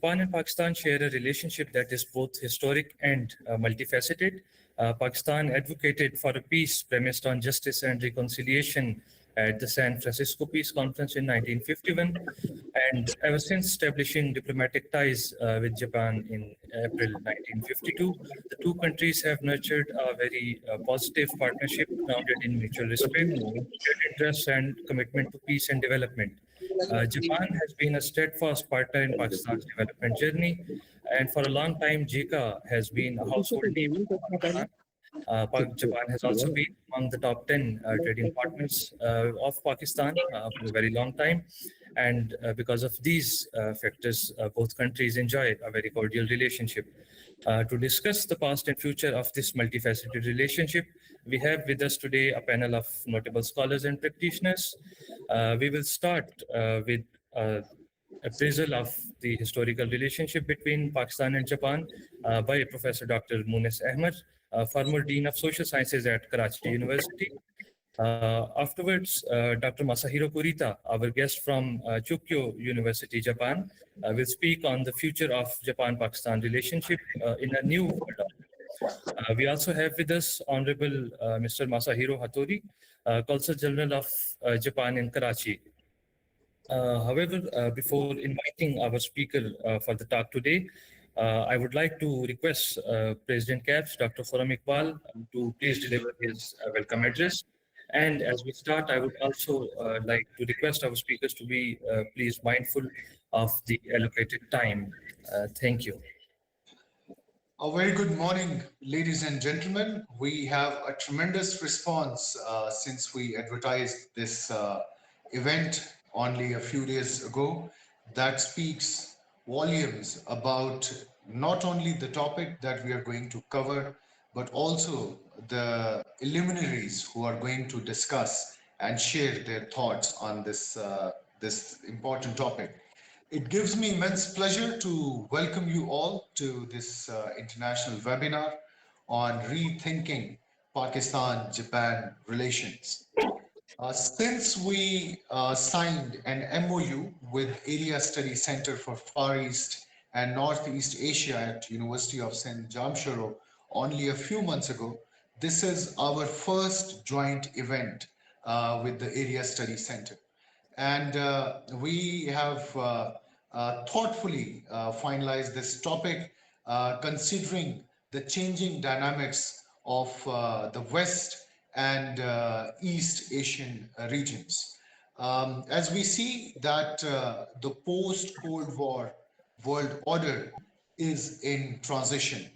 Japan and Pakistan share a relationship that is both historic and multifaceted. Pakistan advocated for a peace premised on justice and reconciliation at the San Francisco Peace Conference in 1951, and ever since establishing diplomatic ties with Japan in April 1952, the two countries have nurtured a very positive partnership grounded in mutual respect, shared interests, and commitment to peace and development. Japan has been a steadfast partner in Pakistan's development journey, and for a long time, JICA has been a household name for Pakistan. Japan has also been among the top 10 trading partners of Pakistan for a very long time. And because of these factors, both countries enjoy a very cordial relationship. To discuss the past and future of this multifaceted relationship, we have with us today a panel of notable scholars and practitioners. We will start with appraisal of the historical relationship between Pakistan and Japan by Professor Dr. Moonis Ahmer, former Dean of Social Sciences at Karachi University. Afterwards, Dr. Masahiro Kurita, our guest from Chukyo University, Japan, will speak on the future of Japan-Pakistan relationship in a new world. We also have with us Honorable Mr. Masahiro Hattori, Consul General of Japan in Karachi. However, before inviting our speaker for the talk today, I would like to request President CAPS, Dr. Khurram Iqbal, to please deliver his welcome address. And as we start, I would also like to request our speakers to be please mindful of the allocated time. Thank you. A very good morning, ladies and gentlemen. We have a tremendous response since we advertised this event only a few days ago. That speaks volumes about not only the topic that we are going to cover, but also the luminaries who are going to discuss and share their thoughts on this important topic. It gives me immense pleasure to welcome you all to this international webinar on rethinking Pakistan-Japan relations. Since we signed an MOU with Area Study Center for Far East and Northeast Asia at University of Sindh, Jamshoro, only a few months ago, this is our first joint event with the Area Study Center. And we have thoughtfully finalized this topic, considering the changing dynamics of the West and East Asian regions. As we see that the post-Cold War world order is in transition,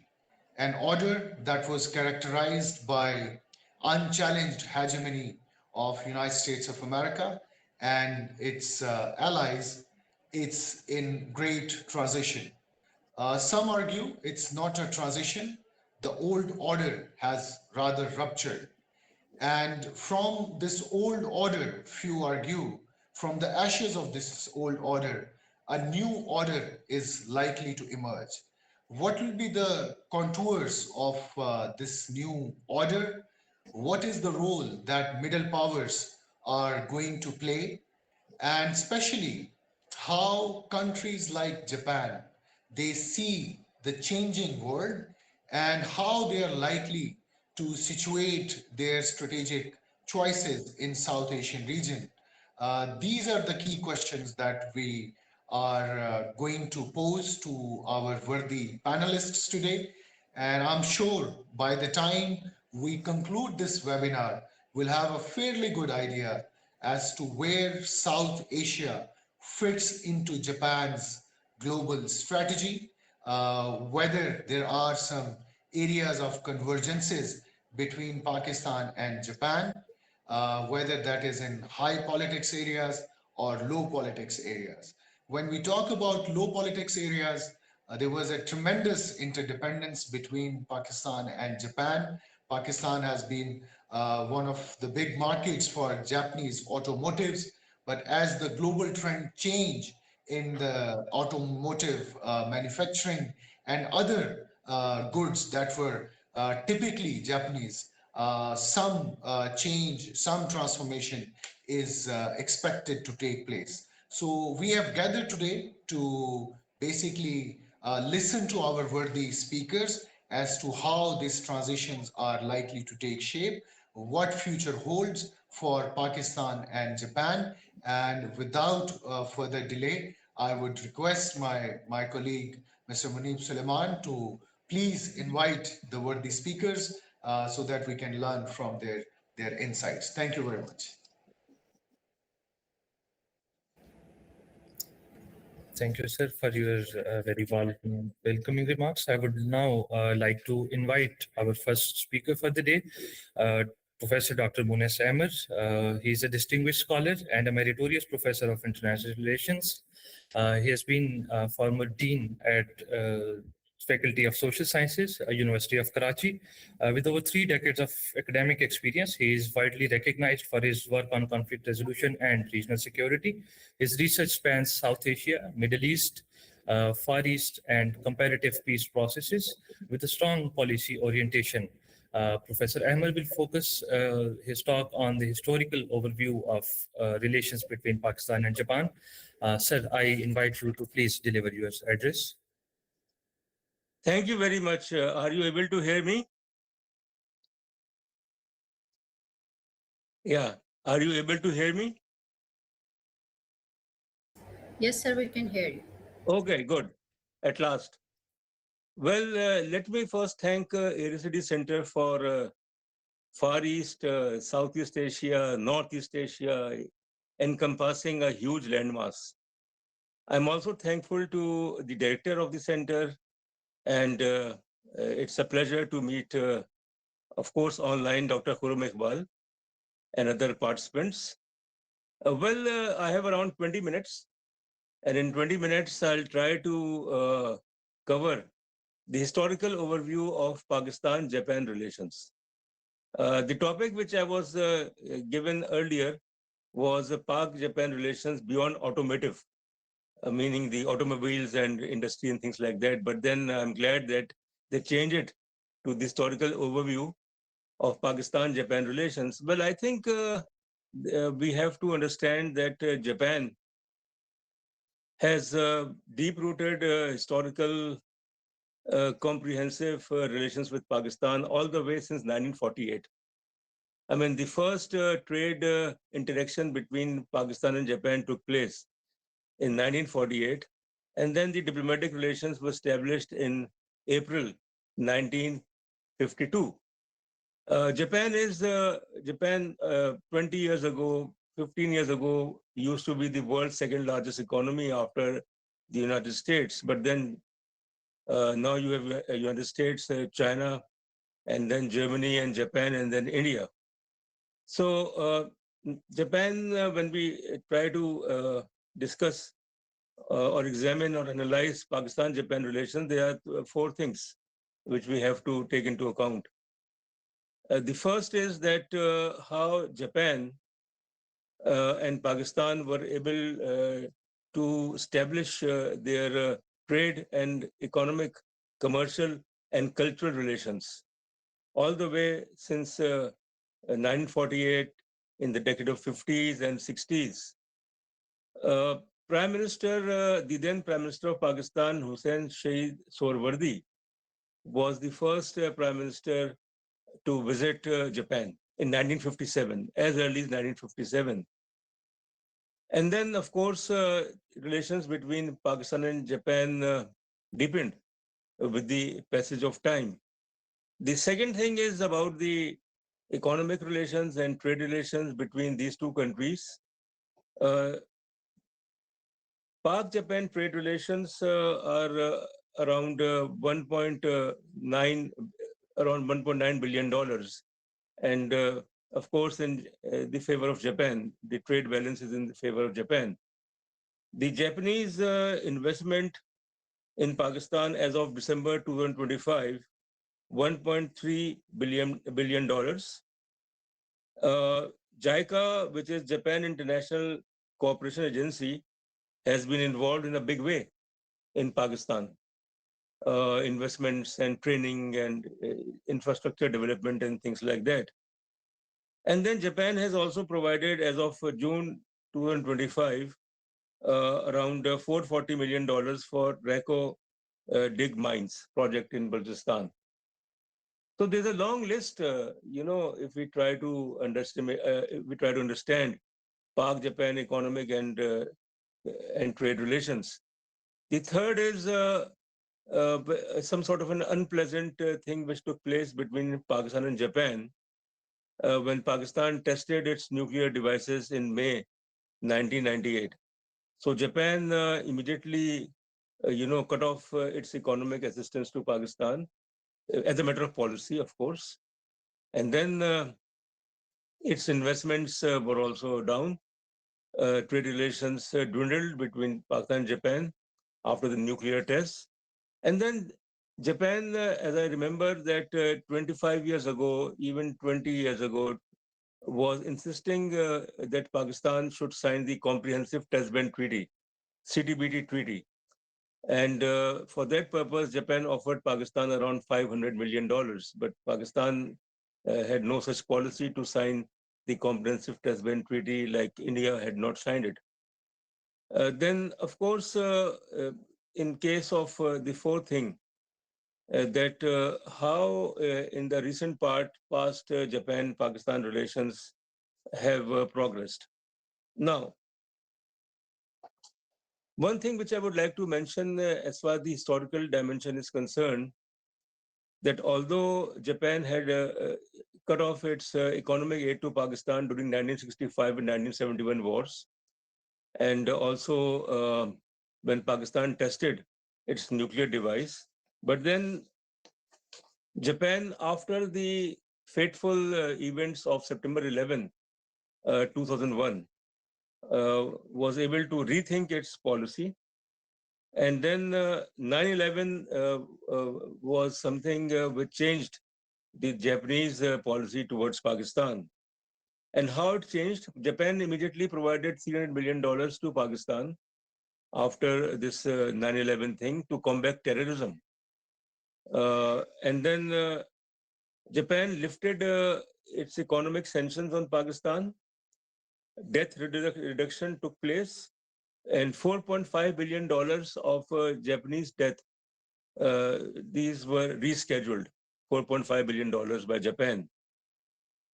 an order that was characterized by unchallenged hegemony of United States of America and its allies. It's in great transition. Some argue it's not a transition. The old order has rather ruptured. And from this old order, few argue, from the ashes of this old order, a new order is likely to emerge. What will be the contours of this new order? What is the role that middle powers are going to play? And especially how countries like Japan, they see the changing world and how they are likely to situate their strategic choices in South Asian region. These are the key questions that we are going to pose to our worthy panelists today. And I'm sure by the time we conclude this webinar, we'll have a fairly good idea as to where South Asia fits into Japan's global strategy, whether there are some areas of convergences between Pakistan and Japan, whether that is in high politics areas or low politics areas. When we talk about low politics areas, there was a tremendous interdependence between Pakistan and Japan. Pakistan has been one of the big markets for Japanese automotives, but as the global trend change in the automotive manufacturing and other goods that were typically Japanese, some change, some transformation is expected to take place. So we have gathered today to basically listen to our worthy speakers as to how these transitions are likely to take shape, what future holds for Pakistan and Japan. And without further delay, I would request my colleague, Mr. Munib Suleiman, to please invite the worthy speakers so that we can learn from their insights. Thank you very much. Thank you, sir, for your very welcoming remarks. I would now like to invite our first speaker for the day, uh, Professor Dr. Moonis Ahmer. He is a distinguished scholar and a meritorious professor of international relations. He has been former dean at Faculty of Social Sciences, University of Karachi. With over 3 decades of academic experience, he is widely recognized for his work on conflict resolution and regional security. His research spans South Asia, Middle East, Far East, and comparative peace processes with a strong policy orientation. Professor Ahmed will focus his talk on the historical overview of relations between Pakistan and Japan. Sir, I invite you to please deliver your address. Thank you very much. Are you able to hear me? Yeah. Are you able to hear me? Yes, sir, we can hear you. Okay, good. At last. Well, let me first thank ARCD Center for Far East, Southeast Asia, Northeast Asia, encompassing a huge landmass. I'm also thankful to the director of the center, and it's a pleasure to meet, of course, online Dr. Khurram Iqbal and other participants. I have around 20 minutes, and in 20 minutes, I'll try to cover the historical overview of Pakistan-Japan relations. The topic which I was given earlier was Pak-Japan relations beyond automotive, meaning the automobiles and industry and things like that. But then I'm glad that they changed it to the historical overview of Pakistan-Japan relations. Well, I think we have to understand that Japan has deep-rooted historical comprehensive relations with Pakistan all the way since 1948. I mean, the first trade interaction between Pakistan and Japan took place in 1948, and then the diplomatic relations were established in April 1952. Japan 20 years ago, 15 years ago, used to be the world's second largest economy after the United States. But then now you have United States, China, and then Germany and Japan, and then India. So Japan, when we try to discuss or examine or analyze Pakistan-Japan relations, there are four things which we have to take into account. The first is that how Japan and Pakistan were able to establish their trade and economic, commercial, and cultural relations all the way since 1948 in the decade of 50s and 60s. The then Prime Minister of Pakistan, Hussein Shahid Sohrawardi, was the first Prime Minister to visit Japan in 1957, as early as 1957. And then, of course, relations between Pakistan and Japan deepened with the passage of time. The second thing is about the economic relations and trade relations between these two countries. Pak-Japan trade relations are around $1.9 billion. And of course, in the favor of Japan, the trade balance is in the favor of Japan. The Japanese investment in Pakistan as of December 2025, $1.3 billion. JICA, which is Japan International Cooperation Agency, has been involved in a big way in Pakistan. Investments and training and infrastructure development and things like that. And then Japan has also provided, as of June 2025, around $440 million for RACO dig mines project in Balochistan. So there's a long list, if we try to understand Pak-Japan economic and trade relations. The third is some sort of an unpleasant thing which took place between Pakistan and Japan when Pakistan tested its nuclear devices in May 1998. So Japan immediately, cut off its economic assistance to Pakistan as a matter of policy, of course. And then its investments were also down. Trade relations dwindled between Pakistan and Japan after the nuclear tests. And then Japan, as I remember that 25 years ago, even 20 years ago, was insisting that Pakistan should sign the Comprehensive Test Ban Treaty, CTBT Treaty. And for that purpose, Japan offered Pakistan around $500 million, but Pakistan had no such policy to sign the Comprehensive Test Ban Treaty, like India had not signed it. Then, of course, in case of the fourth thing, that how in the recent past Japan-Pakistan relations have progressed. Now, one thing which I would like to mention as far as the historical dimension is concerned, that although Japan had cut off its economic aid to Pakistan during 1965 and 1971 wars, and also when Pakistan tested its nuclear device, but then Japan, after the fateful events of September 11, 2001, was able to rethink its policy. And then 9/11 was something which changed the Japanese policy towards Pakistan. And how it changed, Japan immediately provided $300 million to Pakistan after this 9/11 thing to combat terrorism. And then Japan lifted its economic sanctions on Pakistan. Debt reduction took place, and $4.5 billion of Japanese debt, these were rescheduled, $4.5 billion by Japan.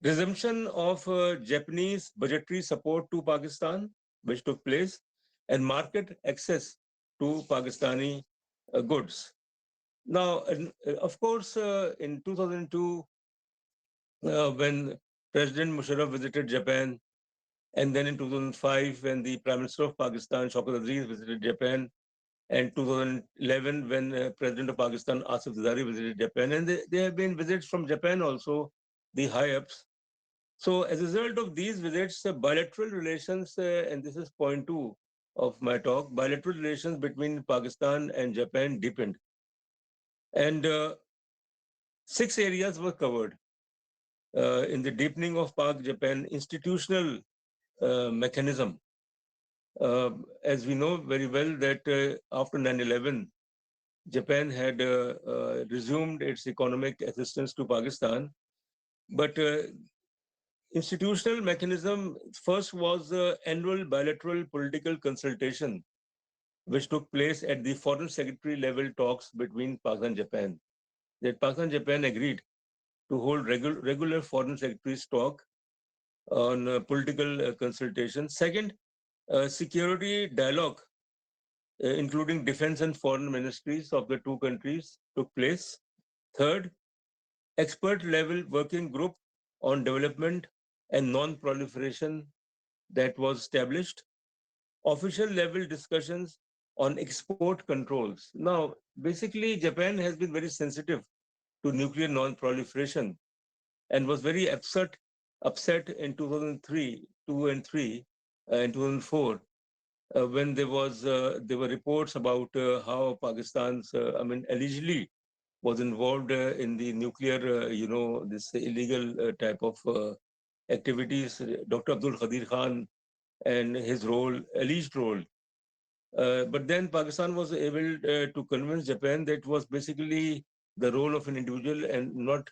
Resumption of Japanese budgetary support to Pakistan, which took place, and market access to Pakistani goods. Now, of course, in 2002, when President Musharraf visited Japan, and then in 2005, when the Prime Minister of Pakistan, Shaukat Aziz, visited Japan, and 2011, when President of Pakistan, Asif Zardari, visited Japan, and there have been visits from Japan also, the high-ups. So as a result of these visits, bilateral relations, and this is point 2 of my talk, bilateral relations between Pakistan and Japan deepened. And 6 areas were covered in the deepening of Pak-Japan institutional mechanism. As we know very well that after 9/11, Japan had resumed its economic assistance to Pakistan, but institutional mechanism first was annual bilateral political consultation, which took place at the foreign secretary level talks between Pakistan and Japan. That Pakistan and Japan agreed to hold regular foreign secretaries talk on political consultation. Second, security dialogue, including defense and foreign ministries of the two countries, took place. Third, expert level working group on development and non-proliferation that was established. Official level discussions on export controls. Now, basically, Japan has been very sensitive to nuclear non-proliferation and was very upset in 2003, 2 and 3, and 2004, when there were reports about how Pakistan's, allegedly was involved in the nuclear, this illegal type of activities. Dr. Abdul Qadir Khan and his alleged role. But then Pakistan was able to convince Japan that it was basically the role of an individual and not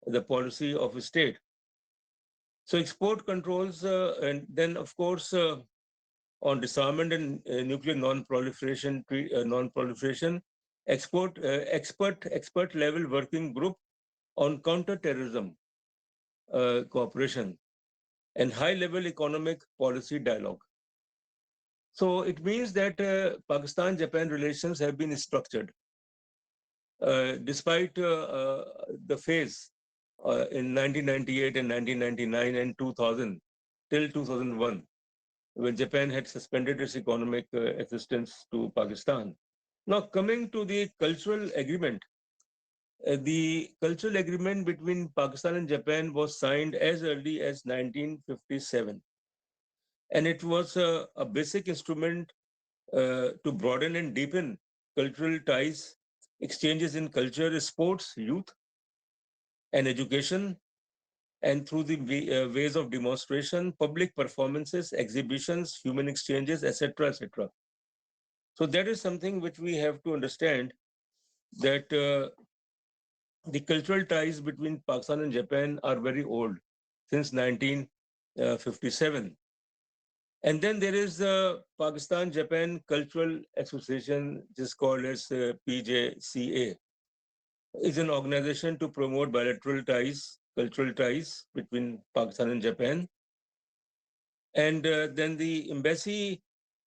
the policy of a state. So export controls, and then of course, on disarmament and nuclear non-proliferation, expert level working group on counter-terrorism cooperation, and high-level economic policy dialogue. So it means that Pakistan-Japan relations have been structured despite the phase in 1998 and 1999 and 2000 till 2001, when Japan had suspended its economic assistance to Pakistan. Now, coming to the cultural agreement, the cultural agreement between Pakistan and Japan was signed as early as 1957. And it was a basic instrument to broaden and deepen cultural ties, exchanges in culture, sports, youth, and education, and through the ways of demonstration, public performances, exhibitions, human exchanges, etc., etc. So that is something which we have to understand, that the cultural ties between Pakistan and Japan are very old, since 1957. And then there is the Pakistan-Japan Cultural Association, which is called as PJCA. It's an organization to promote bilateral ties, cultural ties between Pakistan and Japan. And then the Embassy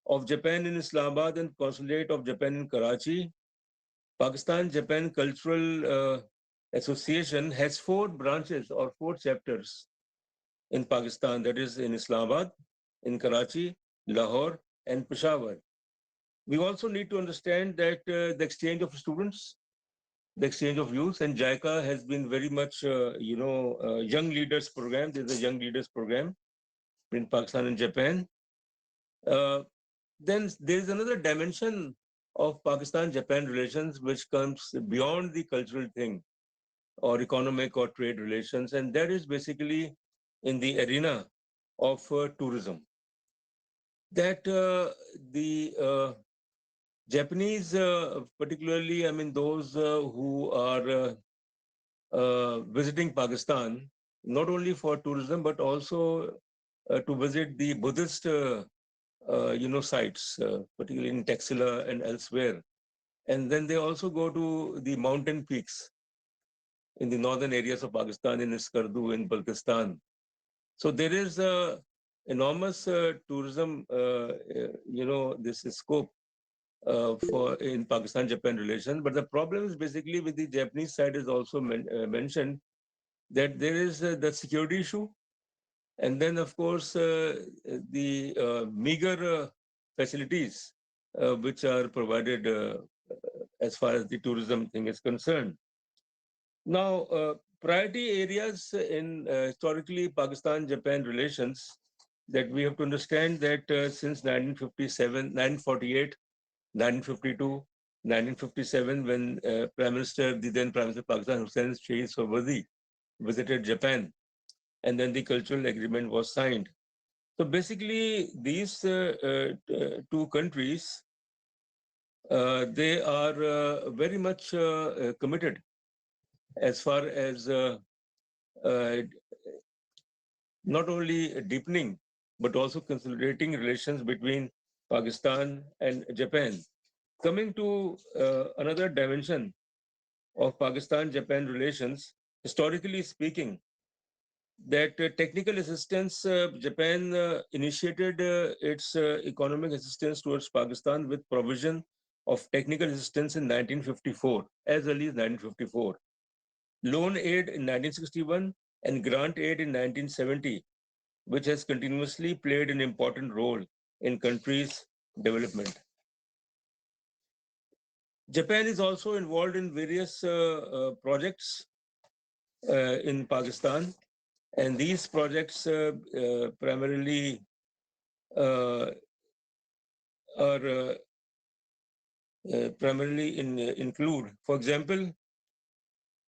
of Japan in Islamabad and Consulate of Japan in Karachi. Pakistan-Japan Cultural Association has 4 branches or 4 chapters in Pakistan, that is in Islamabad, in Karachi, Lahore, and Peshawar. We also need to understand that the exchange of students, the exchange of youth, and JICA has been very much, young leaders program. There's a young leaders program in Pakistan and Japan. Then there's another dimension of Pakistan-Japan relations which comes beyond the cultural thing or economic or trade relations, and that is basically in the arena of tourism. That the Japanese, particularly, I mean, those who are visiting Pakistan, not only for tourism, but also to visit the Buddhist, sites, particularly in Taxila and elsewhere. And then they also go to the mountain peaks in the northern areas of Pakistan, in Iskardu, in Baltistan. So there is enormous tourism, this scope for in Pakistan-Japan relations. But the problem is basically with the Japanese side is also mentioned that there is the security issue. And then, of course, the meager facilities which are provided as far as the tourism thing is concerned. Now, priority areas in historically Pakistan-Japan relations that we have to understand that since 1957, 1948, 1952, 1957, when the then Prime Minister of Pakistan, Hussein Sheikh Sohbazdi, visited Japan, and then the cultural agreement was signed. So basically, these 2 countries, they are very much committed as far as not only deepening, but also consolidating relations between Pakistan and Japan. Coming to another dimension of Pakistan-Japan relations, historically speaking, that technical assistance, Japan initiated its economic assistance towards Pakistan with provision of technical assistance in 1954, as early as 1954. Loan aid in 1961 and grant aid in 1970, which has continuously played an important role in countries' development. Japan is also involved in various projects in Pakistan, and these projects primarily are include, for example,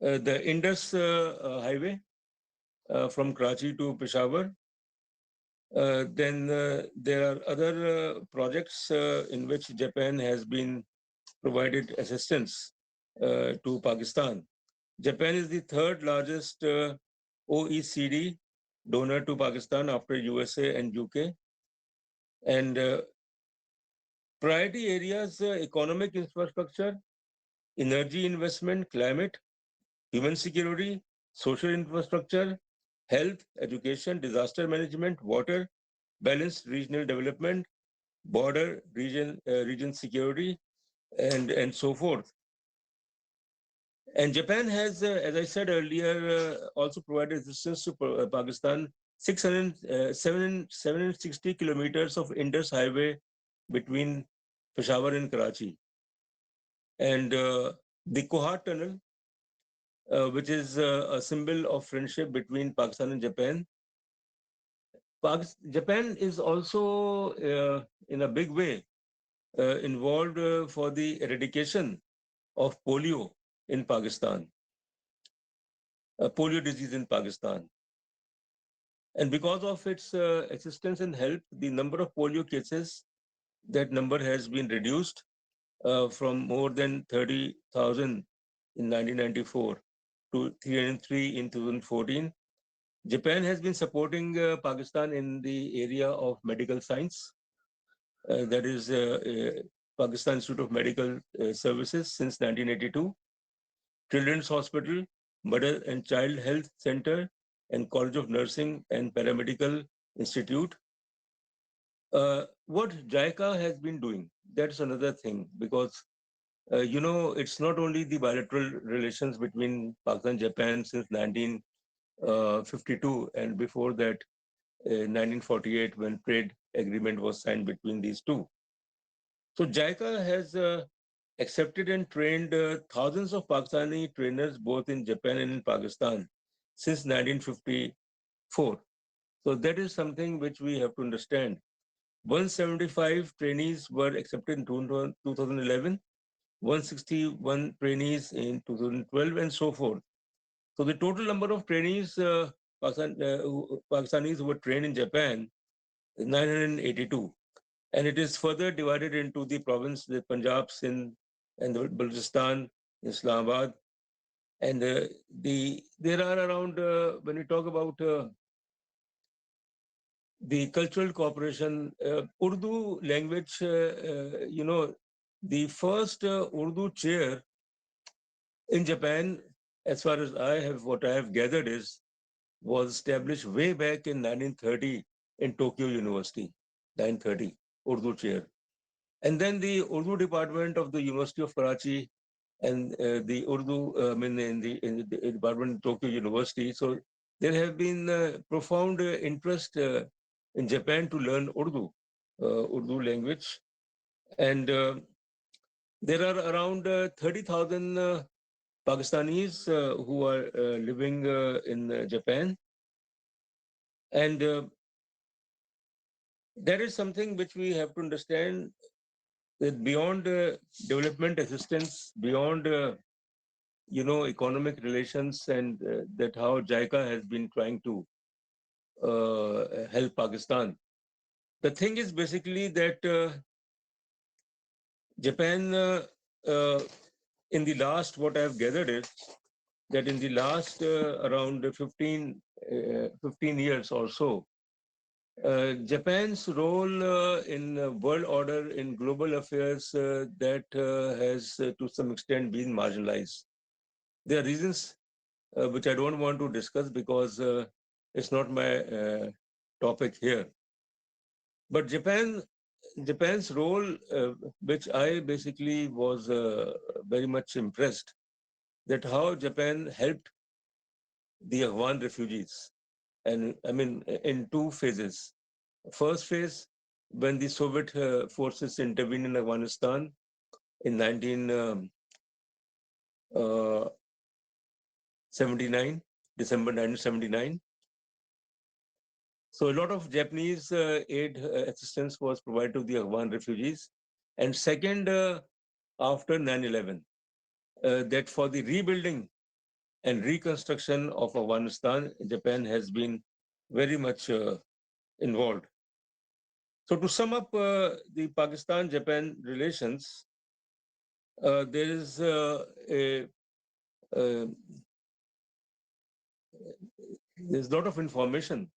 the Indus Highway from Karachi to Peshawar. Then there are other projects in which Japan has been provided assistance to Pakistan. Japan is the 3rd largest OECD donor to Pakistan after USA and UK. And priority areas, economic infrastructure, energy investment, climate, human security, social infrastructure, health, education, disaster management, water, balanced regional development, border region security, and so forth. And Japan has, as I said earlier, also provided assistance to Pakistan 760 kilometers of Indus Highway between Peshawar and Karachi. And the Kohat Tunnel, which is a symbol of friendship between Pakistan and Japan. Japan is also, in a big way, involved for the eradication of polio in Pakistan, polio disease in Pakistan. And because of its assistance and help, the number of polio cases, that number has been reduced from more than 30,000 in 1994 to 303 in 2014. Japan has been supporting Pakistan in the area of medical science, that is Pakistan Institute of Medical Services since 1982, Children's Hospital, Mother and Child Health Center, and College of Nursing and Paramedical Institute. What JICA has been doing, that's another thing, because it's not only the bilateral relations between Pakistan and Japan since 1952, and before that, 1948, when trade agreement was signed between these two. So JICA has accepted and trained thousands of Pakistani trainers both in Japan and in Pakistan since 1954. So that is something which we have to understand. 175 trainees were accepted in 2011, 161 trainees in 2012, and so forth. So the total number of trainees, Pakistanis who were trained in Japan is 982. And it is further divided into the province, the Punjab, Sindh, and the Balochistan, Islamabad. And there are around, when we talk about the cultural cooperation, Urdu language, the first Urdu chair in Japan, as far as what I have gathered was established way back in 1930 in Tokyo University, 1930, Urdu chair. And then the Urdu department of the University of Karachi and the Urdu, in the department in Tokyo University. So there have been profound interest in Japan to learn Urdu language. And there are around 30,000 Pakistanis who are living in Japan. And that is something which we have to understand, that beyond development assistance, beyond economic relations, and that how JICA has been trying to help Pakistan. The thing is basically that Japan, in the last, what I have gathered is that in the last around 15 years or so, Japan's role in world order, in global affairs, that has to some extent been marginalized. There are reasons which I don't want to discuss because it's not my topic here. But Japan's role, which I basically was very much impressed, that how Japan helped the Afghan refugees, and I mean in two phases. First phase, when the Soviet forces intervened in Afghanistan in 1979, December 1979. So a lot of Japanese aid assistance was provided to the Afghan refugees. And second, after 9/11, that for the rebuilding and reconstruction of Afghanistan, Japan has been very much involved. So to sum up the Pakistan-Japan relations, there is there's a lot of information.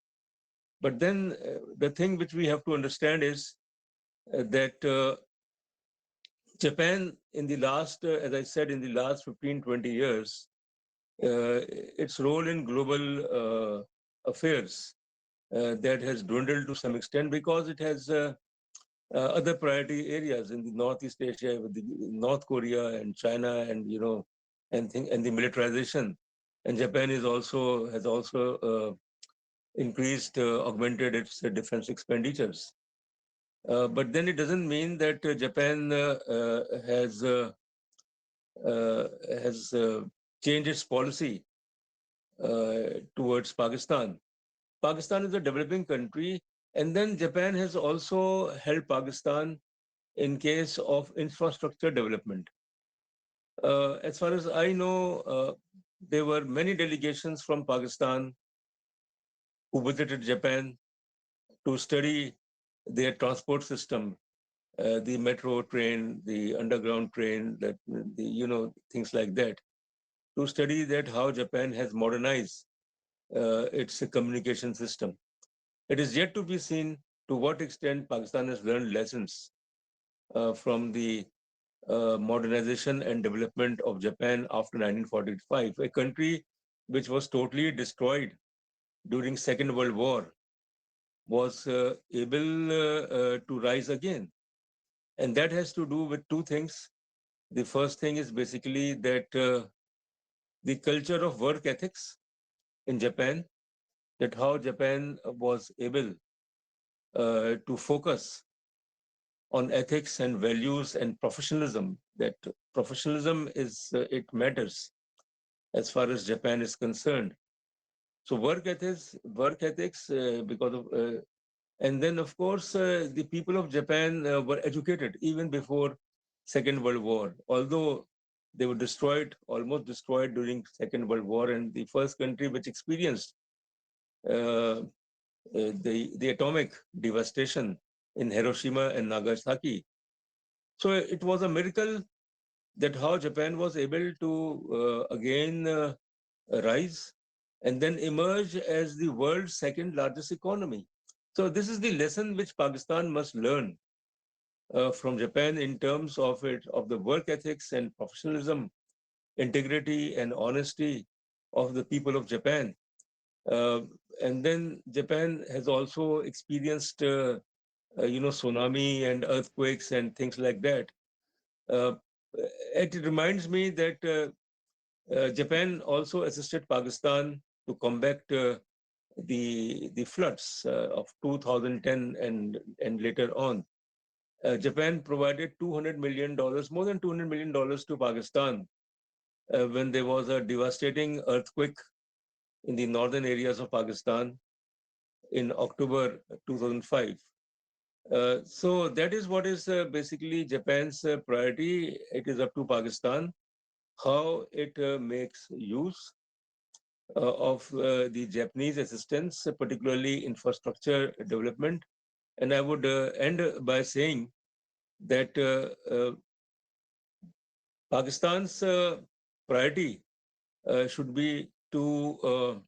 But then the thing which we have to understand is that Japan, in the last, as I said, in the last 15, 20 years, its role in global affairs that has dwindled to some extent because it has other priority areas in the Northeast Asia with the North Korea and China and and the militarization, and Japan is also has also increased, augmented its defense expenditures. But then it doesn't mean that Japan has changed its policy towards Pakistan. Pakistan is a developing country, and then Japan has also helped Pakistan in case of infrastructure development. As far as I know, there were many delegations from Pakistan who visited Japan to study their transport system, the metro train, the underground train, things like that, to study that how Japan has modernized its communication system. It is yet to be seen to what extent Pakistan has learned lessons from the modernization and development of Japan after 1945, a country which was totally destroyed during Second World War, was able to rise again. And that has to do with two things. The first thing is basically that the culture of work ethics in Japan, that how Japan was able to focus on ethics and values and professionalism, that professionalism it matters as far as Japan is concerned. So work ethics, because of, and then of course, the people of Japan were educated even before Second World War, although they were destroyed, almost destroyed during Second World War, and the first country which experienced the atomic devastation in Hiroshima and Nagasaki. So it was a miracle that how Japan was able to again rise and then emerge as the world's second largest economy. So this is the lesson which Pakistan must learn from Japan in terms of the work ethics and professionalism, integrity and honesty of the people of Japan. And then Japan has also experienced, tsunami and earthquakes and things like that. It reminds me that Japan also assisted Pakistan to combat the floods of 2010 and later on. Japan provided $200 million, more than $200 million to Pakistan when there was a devastating earthquake in the northern areas of Pakistan in October 2005. So that is what is basically Japan's priority. It is up to Pakistan how it makes use of the Japanese assistance, particularly infrastructure development. And I would end by saying that Pakistan's priority should be to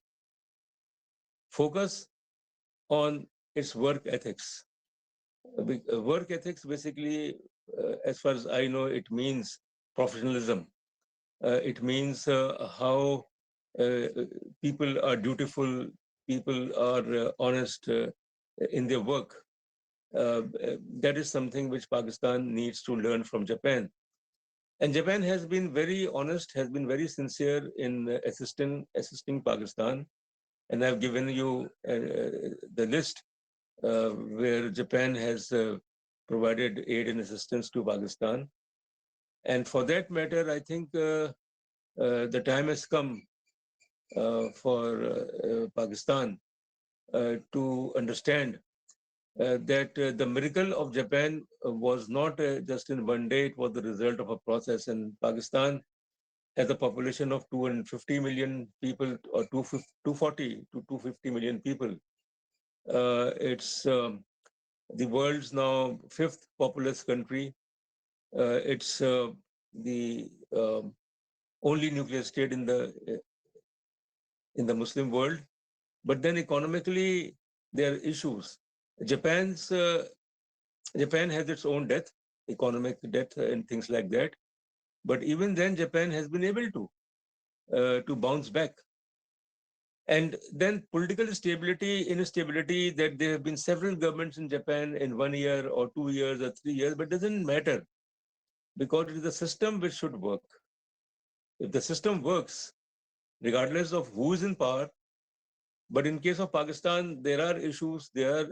focus on its work ethics. Work ethics, basically, as far as I know, it means professionalism. It means how people are dutiful, people are honest in their work. That is something which Pakistan needs to learn from Japan. And Japan has been very honest, has been very sincere in assisting Pakistan. And I've given you the list where Japan has provided aid and assistance to Pakistan. And for that matter, I think the time has come for Pakistan to understand that the miracle of Japan was not just in one day, it was the result of a process. And Pakistan has a population of 250 million people, or 240 to 250 million people. It's the world's now fifth populous country. It's the only nuclear state in the Muslim world. But then economically, there are issues. Japan has its own debt. economic death and things like that. But even then, Japan has been able to bounce back. And then political stability, instability, that there have been several governments in Japan in 1 year or 2 years or 3 years, but doesn't matter because it is the system which should work. If the system works, regardless of who is in power, but in case of Pakistan, there are issues there,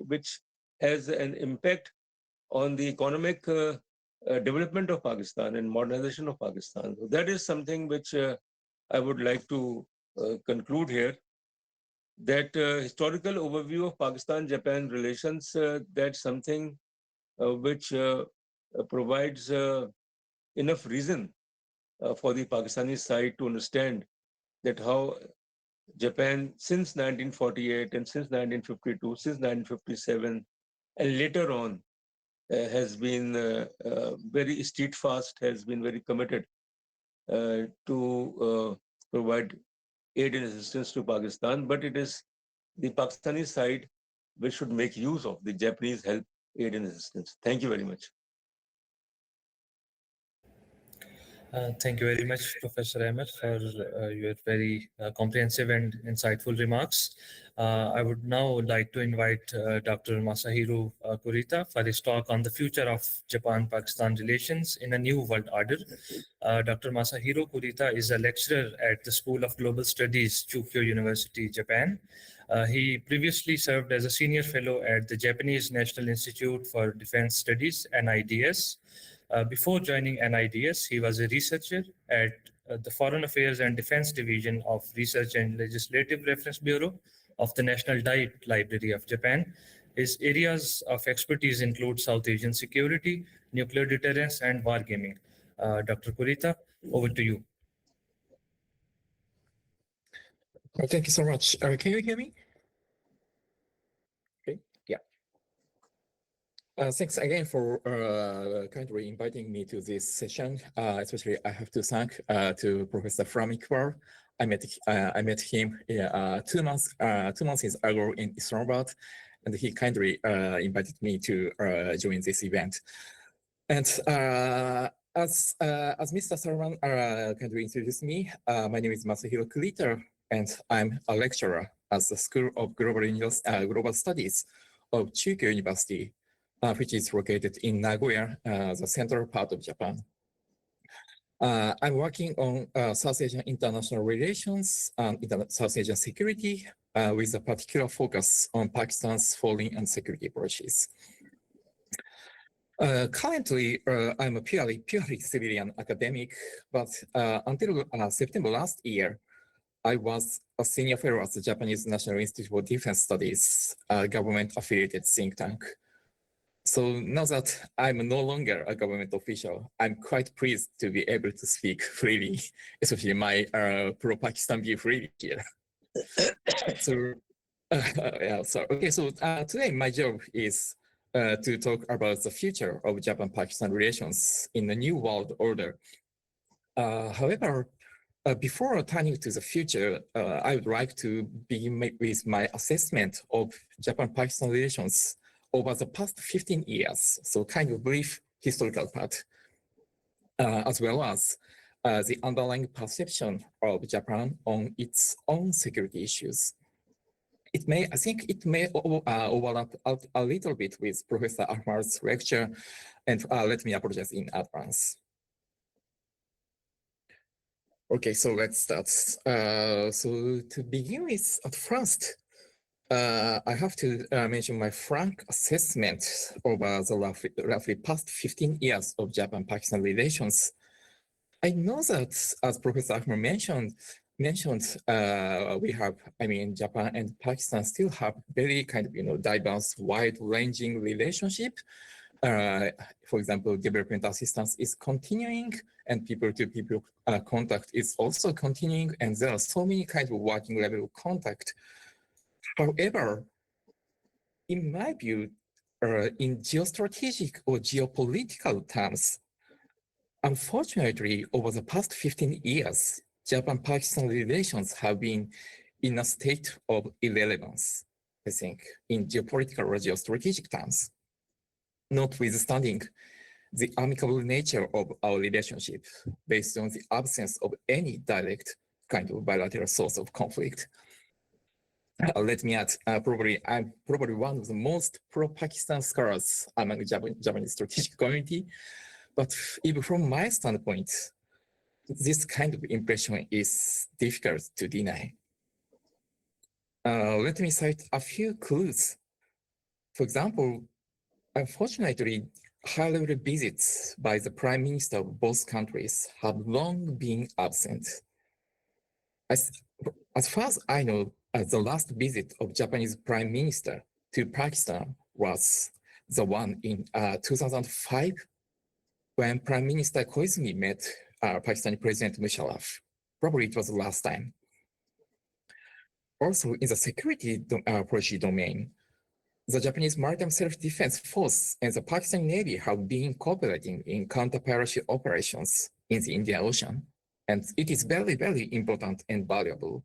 which has an impact on the economic development of Pakistan and modernization of Pakistan. So that is something which I would like to conclude here, that historical overview of Pakistan-Japan relations, that's something which provides enough reason for the Pakistani side to understand that how Japan since 1948 and since 1952, since 1957, and later on has been very steadfast, has been very committed to provide aid and assistance to Pakistan, but it is the Pakistani side which should make use of the Japanese help, aid and assistance. Thank you very much. Thank you very much, Professor Ahmer, for your very comprehensive and insightful remarks. I would now like to invite Dr. Masahiro Kurita for his talk on the future of Japan-Pakistan relations in a new world order. Dr. Masahiro Kurita is a lecturer at the School of Global Studies, Chukyo University, Japan. He previously served as a senior fellow at the Japanese National Institute for Defense Studies, NIDS. Before joining NIDS, he was a researcher at the Foreign Affairs and Defense Division of Research and Legislative Reference Bureau of the National Diet Library of Japan. His areas of expertise include South Asian security, nuclear deterrence, and wargaming. Dr. Kurita, over to you. Thank you so much. Can you hear me? Okay, yeah. Thanks again for kindly inviting me to this session. Especially, I have to thank to Professor from Iqbal. I met him 2 months ago in Islamabad, and he kindly invited me to join this event. And as Mr. Salman kindly introduced me, my name is Masahiro Kurita, and I'm a lecturer at the School of Global Studies of Chukyo University, which is located in Nagoya, the central part of Japan. I'm working on South Asian international relations and South Asian security with a particular focus on Pakistan's foreign and security policies. Currently, I'm a purely civilian academic, but until September last year, I was a senior fellow at the Japanese National Institute for Defense Studies, a government-affiliated think tank. So now that I'm no longer a government official, I'm quite pleased to be able to speak freely, especially my pro-Pakistan view freely here. So, today my job is to talk about the future of Japan-Pakistan relations in the new world order. However, before turning to the future, I would like to begin with my assessment of Japan-Pakistan relations over the past 15 years, so kind of brief historical part, as well as the underlying perception of Japan on its own security issues. I think it may overlap a little bit with Professor Ahmer's lecture, and let me apologize in advance. Okay, so let's start. So to begin with, at first, I have to mention my frank assessment over the roughly past 15 years of Japan-Pakistan relations. I know that, as Professor Ahmer mentioned, Japan and Pakistan still have very kind of, diverse, wide-ranging relationship. For example, development assistance is continuing, and people-to-people contact is also continuing, and there are so many kinds of working level contact. However, in my view, in geostrategic or geopolitical terms, unfortunately, over the past 15 years, Japan-Pakistan relations have been in a state of irrelevance, I think, in geopolitical or geostrategic terms. notwithstanding the amicable nature of our relationship based on the absence of any direct kind of bilateral source of conflict. Let me add, I'm probably one of the most pro-Pakistan scholars among the Japanese strategic community, but even from my standpoint, this kind of impression is difficult to deny. Let me cite a few clues. For example, unfortunately, high-level visits by the prime minister of both countries have long been absent. As far as I know, the last visit of Japanese prime minister to Pakistan was the one in 2005, when Prime Minister Koizumi met Pakistani President Musharraf. Probably it was the last time. Also, in the security policy domain, the Japanese Maritime Self-Defense Force and the Pakistani Navy have been cooperating in counter-piracy operations in the Indian Ocean, and it is very, very important and valuable.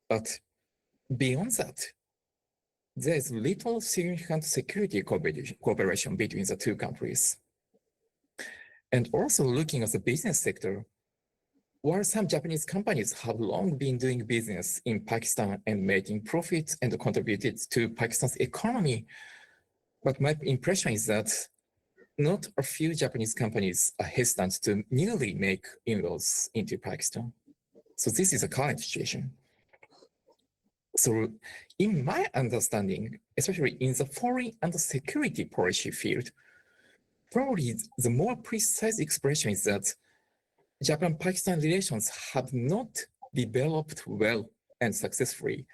But beyond that, there is little significant security cooperation between the two countries. And also looking at the business sector, while some Japanese companies have long been doing business in Pakistan and making profits and contributed to Pakistan's economy, but my impression is that not a few Japanese companies are hesitant to newly make inroads into Pakistan. So this is a current situation. So in my understanding, especially in the foreign and security policy field, probably the more precise expression is that Japan-Pakistan relations have not developed well and successfully,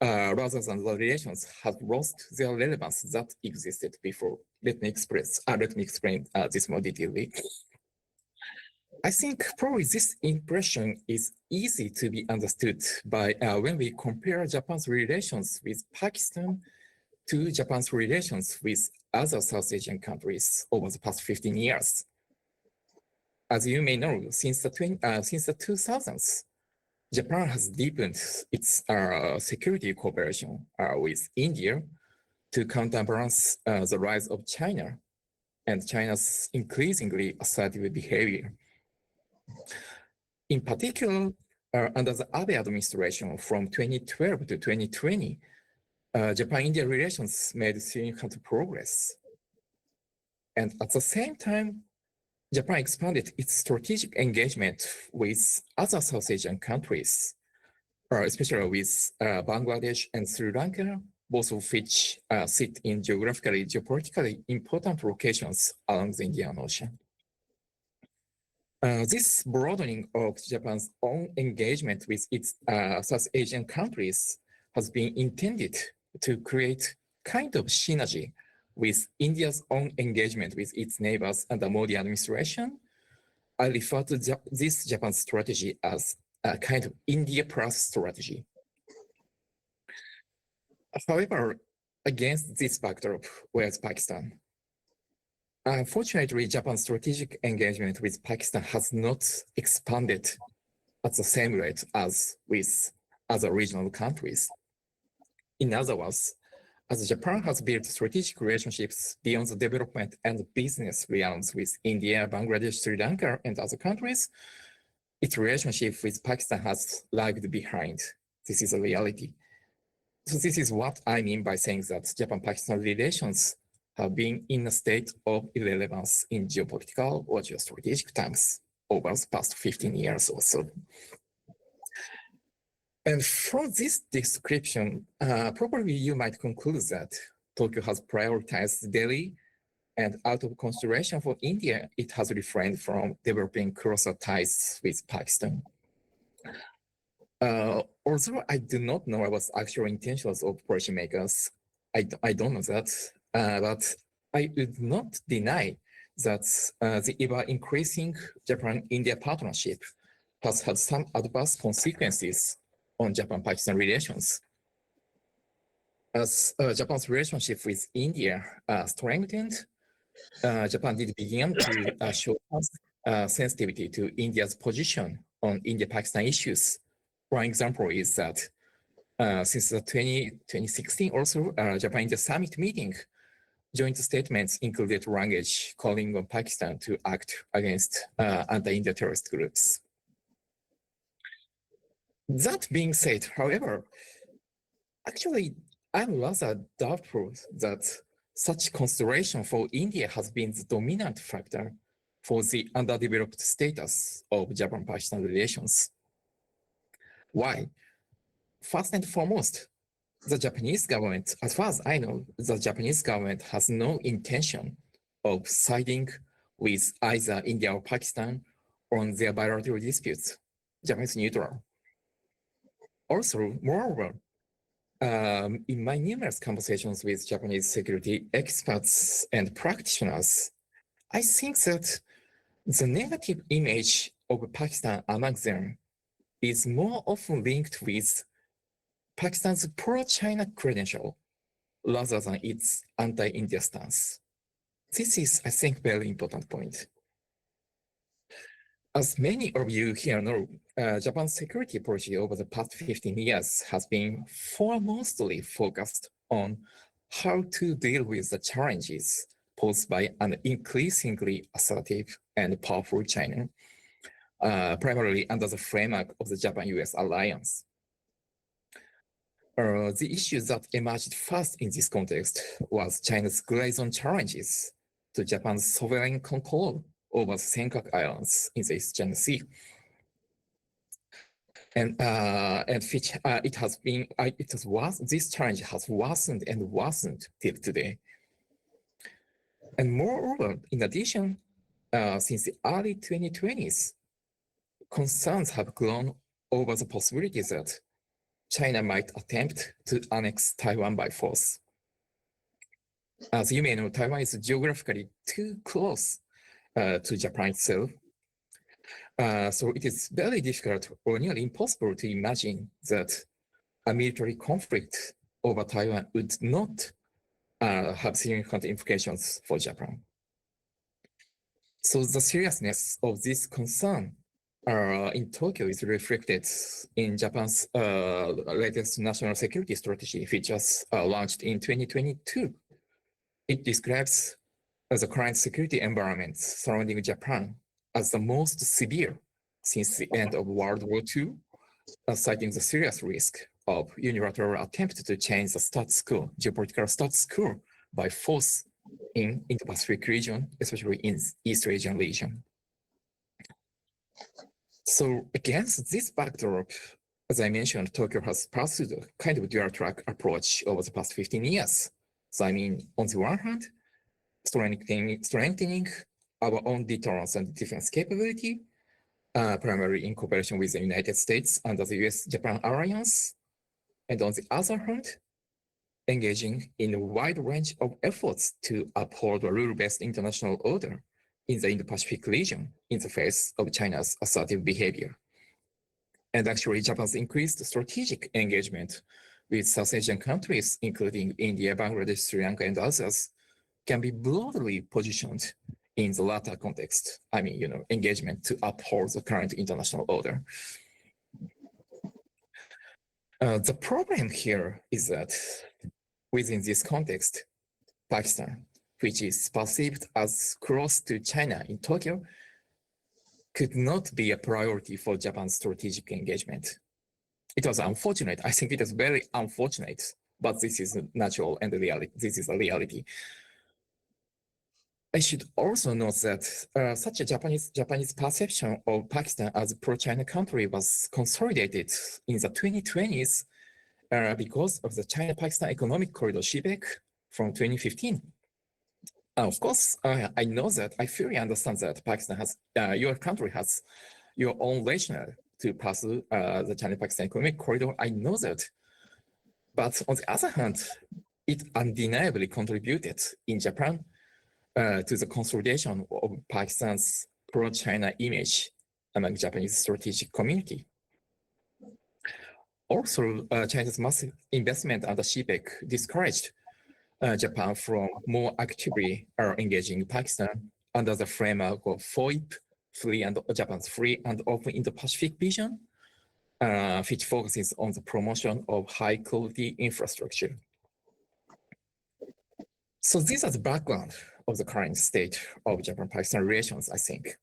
rather than the relations have lost their relevance that existed before. Let me explain this more detailedly. I think probably this impression is easy to be understood by when we compare Japan's relations with Pakistan to Japan's relations with other South Asian countries over the past 15 years. As you may know, since the 2000s, Japan has deepened its security cooperation with India to counterbalance the rise of China and China's increasingly assertive behavior. In particular, under the Abe administration from 2012 to 2020, Japan-India relations made significant progress. And at the same time, Japan expanded its strategic engagement with other South Asian countries, especially with Bangladesh and Sri Lanka, both of which sit in geopolitically important locations along the Indian Ocean. This broadening of Japan's own engagement with its South Asian countries has been intended to create kind of synergy with India's own engagement with its neighbors under Modi administration. I refer to this Japan strategy as a kind of India plus strategy. However, against this backdrop, whereas Pakistan, unfortunately, Japan's strategic engagement with Pakistan has not expanded at the same rate as with other regional countries. In other words, as Japan has built strategic relationships beyond the development and business realms with India, Bangladesh, Sri Lanka, and other countries, its relationship with Pakistan has lagged behind. This is a reality. So this is what I mean by saying that Japan-Pakistan relations have been in a state of irrelevance in geopolitical or geostrategic terms over the past 15 years or so. And from this description, probably you might conclude that Tokyo has prioritized Delhi, and out of consideration for India, it has refrained from developing closer ties with Pakistan. Although I do not know about actual intentions of policymakers, I don't know that, but I would not deny that the ever-increasing Japan-India partnership has had some adverse consequences on Japan-Pakistan relations. As Japan's relationship with India strengthened, Japan did begin to show sensitivity to India's position on India-Pakistan issues. One example is that since the 2016 also Japan-India summit meeting, Joint statements included language calling on Pakistan to act against anti-India terrorist groups. That being said, however, actually, I'm rather doubtful that such consideration for India has been the dominant factor for the underdeveloped status of Japan-Pakistan relations. Why? First and foremost, the Japanese government, as far as I know, the Japanese government has no intention of siding with either India or Pakistan on their bilateral disputes. Japan is neutral. Also, moreover, in my numerous conversations with Japanese security experts and practitioners, I think that the negative image of Pakistan among them is more often linked with Pakistan's pro-China credential rather than its anti-India stance. This is, I think, very important point. As many of you here know, Japan's security policy over the past 15 years has been foremostly focused on how to deal with the challenges posed by an increasingly assertive and powerful China, primarily under the framework of the Japan-US alliance. The issue that emerged first in this context was China's gray zone challenges to Japan's sovereign control over the Senkaku Islands in the East China Sea. And which it has been, this challenge has worsened and worsened till today. And moreover, in addition, since the early 2020s, concerns have grown over the possibility that China might attempt to annex Taiwan by force. As you may know, Taiwan is geographically too close to Japan itself. So it is very difficult or nearly impossible to imagine that a military conflict over Taiwan would not have significant implications for Japan. So the seriousness of this concern in Tokyo is reflected in Japan's latest national security strategy, which was launched in 2022. It describes the current security environment surrounding Japan as the most severe since the end of World War II, citing the serious risk of unilateral attempt to change the status quo, geopolitical status quo, by force in the Pacific region, especially in East Asian region. So against this backdrop, as I mentioned, Tokyo has pursued a kind of dual track approach over the past 15 years. So I mean, on the one hand, strengthening our own deterrence and defense capability, primarily in cooperation with the United States under the US-Japan alliance. And on the other hand, engaging in a wide range of efforts to uphold a rule-based international order in the Indo-Pacific region in the face of China's assertive behavior. And actually, Japan's increased strategic engagement with South Asian countries, including India, Bangladesh, Sri Lanka, and others, can be broadly positioned in the latter context. I mean, engagement to uphold the current international order. The problem here is that within this context, Pakistan, which is perceived as close to China in Tokyo, could not be a priority for Japan's strategic engagement. It was unfortunate. I think it is very unfortunate, but this is natural and this is a reality. I should also note that such a Japanese perception of Pakistan as a pro-China country was consolidated in the 2020s because of the China-Pakistan Economic Corridor (CPEC) from 2015. Of course, I know that, I fully understand that Pakistan has, your country has your own rationale to pursue the China-Pakistan Economic Corridor. I know that. But on the other hand, it undeniably contributed in Japan to the consolidation of Pakistan's pro-China image among Japanese strategic community. Also, China's massive investment under CPEC discouraged Japan from more actively engaging Pakistan under the framework of FOIP, Japan's free and open Indo-Pacific vision, which focuses on the promotion of high-quality infrastructure. So these are the background of the current state of Japan-Pakistan relations, I think.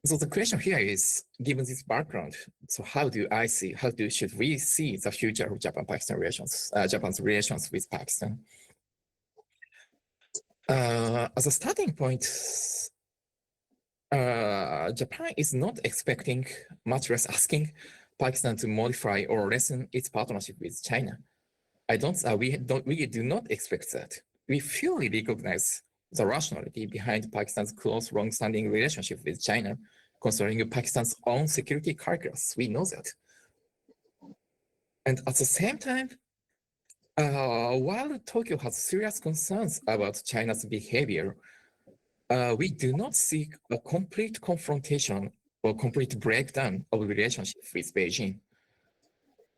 So the question here is, given this background, so should we see the future of Japan-Pakistan relations, Japan's relations with Pakistan? As a starting point, Japan is not expecting, much less asking, Pakistan to modify or lessen its partnership with China. We do not expect that. We fully recognize the rationality behind Pakistan's close, long-standing relationship with China, concerning Pakistan's own security calculus. We know that. And at the same time, while Tokyo has serious concerns about China's behavior, we do not seek a complete confrontation or complete breakdown of the relationship with Beijing.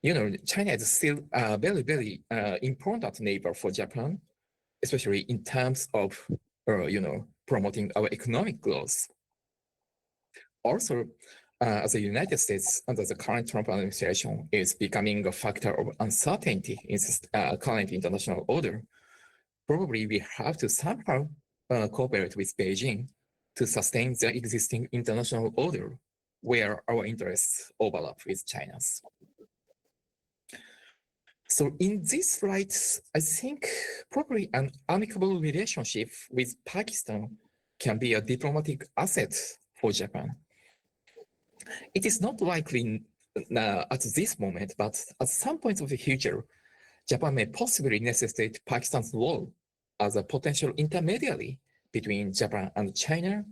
You know, China is still a very, very important neighbor for Japan, especially in terms of, promoting our economic growth. Also, as the United States under the current Trump administration is becoming a factor of uncertainty in this current international order, probably we have to somehow cooperate with Beijing to sustain the existing international order where our interests overlap with China's. So in this light, I think probably an amicable relationship with Pakistan can be a diplomatic asset for Japan. It is not likely at this moment, but at some point of the future, Japan may possibly necessitate Pakistan's role as a potential intermediary between Japan and China,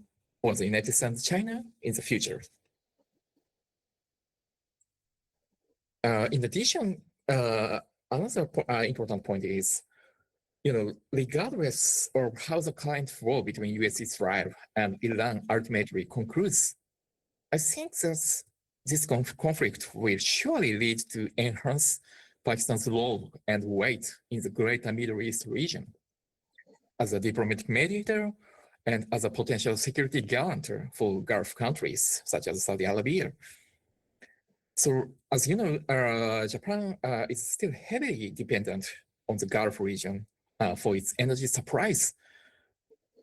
or the United States and China in the future. In addition, another important point is, regardless of how the current war between US-Israel and Iran ultimately concludes, I think that this conflict will surely lead to enhance Pakistan's role and weight in the greater Middle East region as a diplomatic mediator and as a potential security guarantor for Gulf countries such as Saudi Arabia. So, as you know, Japan is still heavily dependent on the Gulf region for its energy supplies.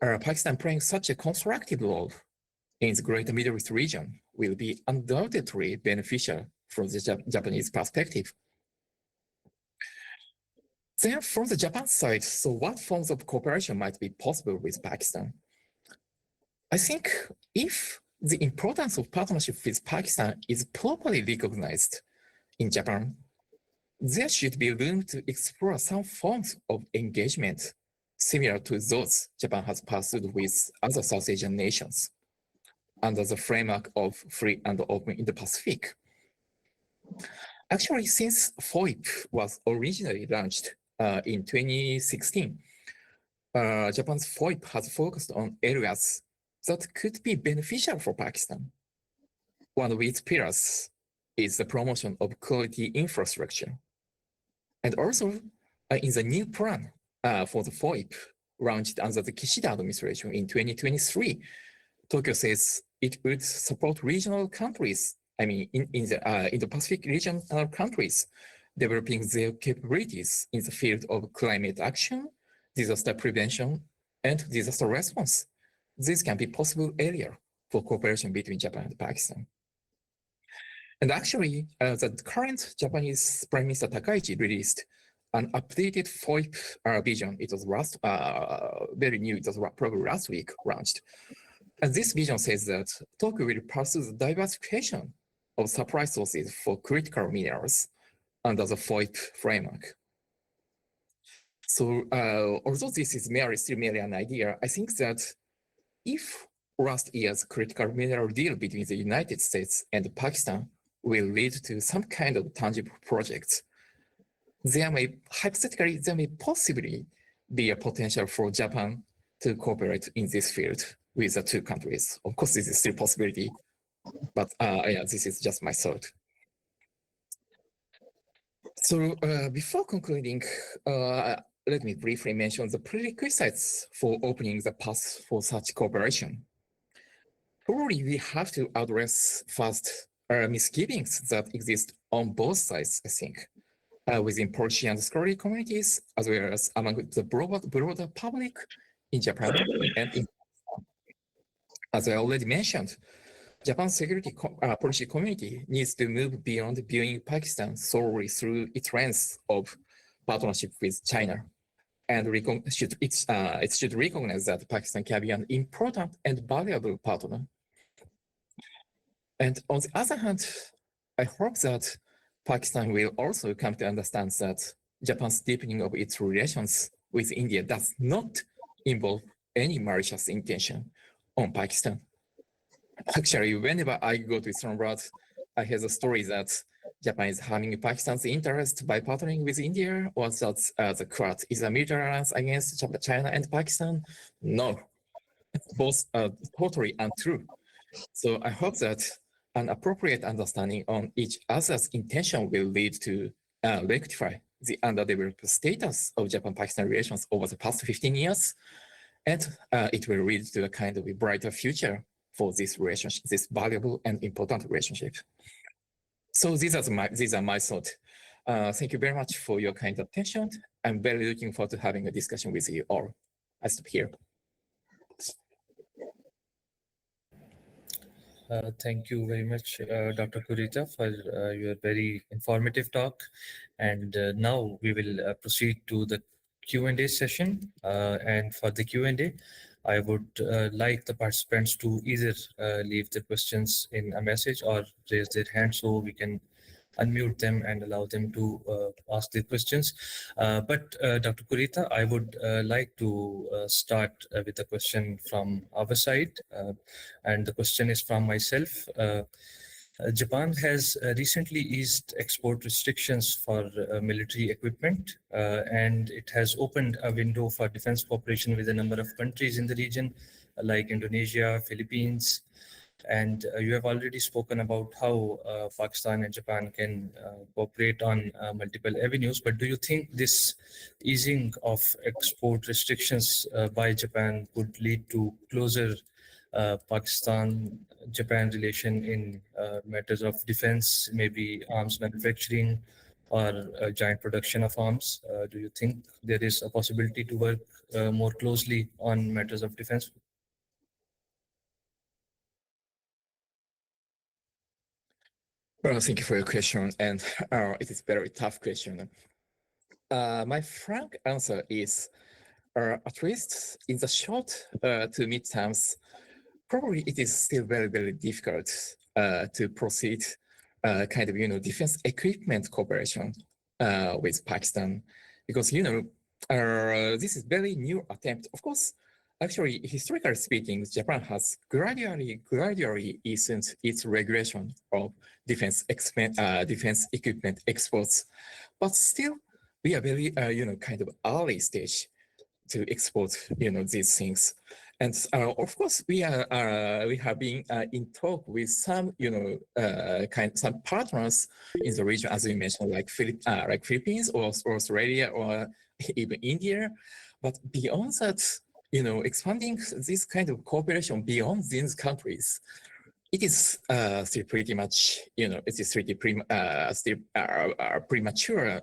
Pakistan playing such a constructive role in the greater Middle East region will be undoubtedly beneficial from the Japanese perspective. Then from the Japan side, so what forms of cooperation might be possible with Pakistan? I think if the importance of partnership with Pakistan is properly recognized in Japan, there should be room to explore some forms of engagement similar to those Japan has pursued with other South Asian nations under the framework of free and open Indo-Pacific. Actually, since FOIP was originally launched in 2016, Japan's FOIP has focused on areas that could be beneficial for Pakistan. One of its pillars is the promotion of quality infrastructure. And also, in the new plan for the FOIP launched under the Kishida administration in 2023, Tokyo says it would support regional countries, in the Pacific region countries, developing their capabilities in the field of climate action, disaster prevention, and disaster response. This can be possible area for cooperation between Japan and Pakistan. And actually, the current Japanese Prime Minister Takaichi released an updated FOIP vision. It was very new, it was probably last week launched. And this vision says that Tokyo will pursue the diversification of supply sources for critical minerals under the FOIP framework. So although this is still merely an idea, I think that if last year's critical mineral deal between the United States and Pakistan will lead to some kind of tangible projects, there may possibly be a potential for Japan to cooperate in this field with the two countries. Of course, this is still a possibility, but this is just my thought. So before concluding, let me briefly mention the prerequisites for opening the path for such cooperation. Probably we have to address first misgivings that exist on both sides, I think. within policy and scholarly communities, as well as among the broader public in Japan and in, as I already mentioned, Japan's security policy community needs to move beyond viewing Pakistan solely through its lens of partnership with China, and it should recognize that Pakistan can be an important and valuable partner. And on the other hand, I hope that Pakistan will also come to understand that Japan's deepening of its relations with India does not involve any malicious intention on Pakistan. Actually, whenever I go to Islamabad, I hear the story that Japan is harming Pakistan's interest by partnering with India, or that the Quad is a military alliance against China and Pakistan. No, both are totally untrue. So I hope that an appropriate understanding on each other's intention will lead to rectify the underdeveloped status of Japan-Pakistan relations over the past 15 years, and it will lead to a kind of a brighter future for this relationship, this valuable and important relationship. So these are my thoughts. Thank you very much for your kind attention. I'm very looking forward to having a discussion with you all. I stop here. Thank you very much, Dr. Kurita, for your very informative talk. And now we will proceed to the Q&A session. And for the Q&A, I would like the participants to either leave the questions in a message or raise their hand so we can unmute them and allow them to ask their questions. But Dr. Kurita, I would like to start with a question from our side. And the question is from myself. Japan has recently eased export restrictions for military equipment, and it has opened a window for defense cooperation with a number of countries in the region, like Indonesia, Philippines. And you have already spoken about how Pakistan and Japan can cooperate on multiple avenues. But do you think this easing of export restrictions by Japan could lead to closer Pakistan-Japan relation in matters of defense, maybe arms manufacturing or joint production of arms? Do you think there is a possibility to work more closely on matters of defense? Well, thank you for your question, and it is a very tough question. My frank answer is, at least in the short to mid-terms, probably it is still very, very difficult to proceed kind of, defense equipment cooperation with Pakistan, because, this is very new attempt. Of course, actually, historically speaking, Japan has gradually eased its regulation of defense equipment exports, but still we are very, kind of early stage to export, these things. And of course, we have been in talk with some, some partners in the region, as you mentioned, like Philippines or Australia or even India. But beyond that, expanding this kind of cooperation beyond these countries, it is still pretty much, it is still premature.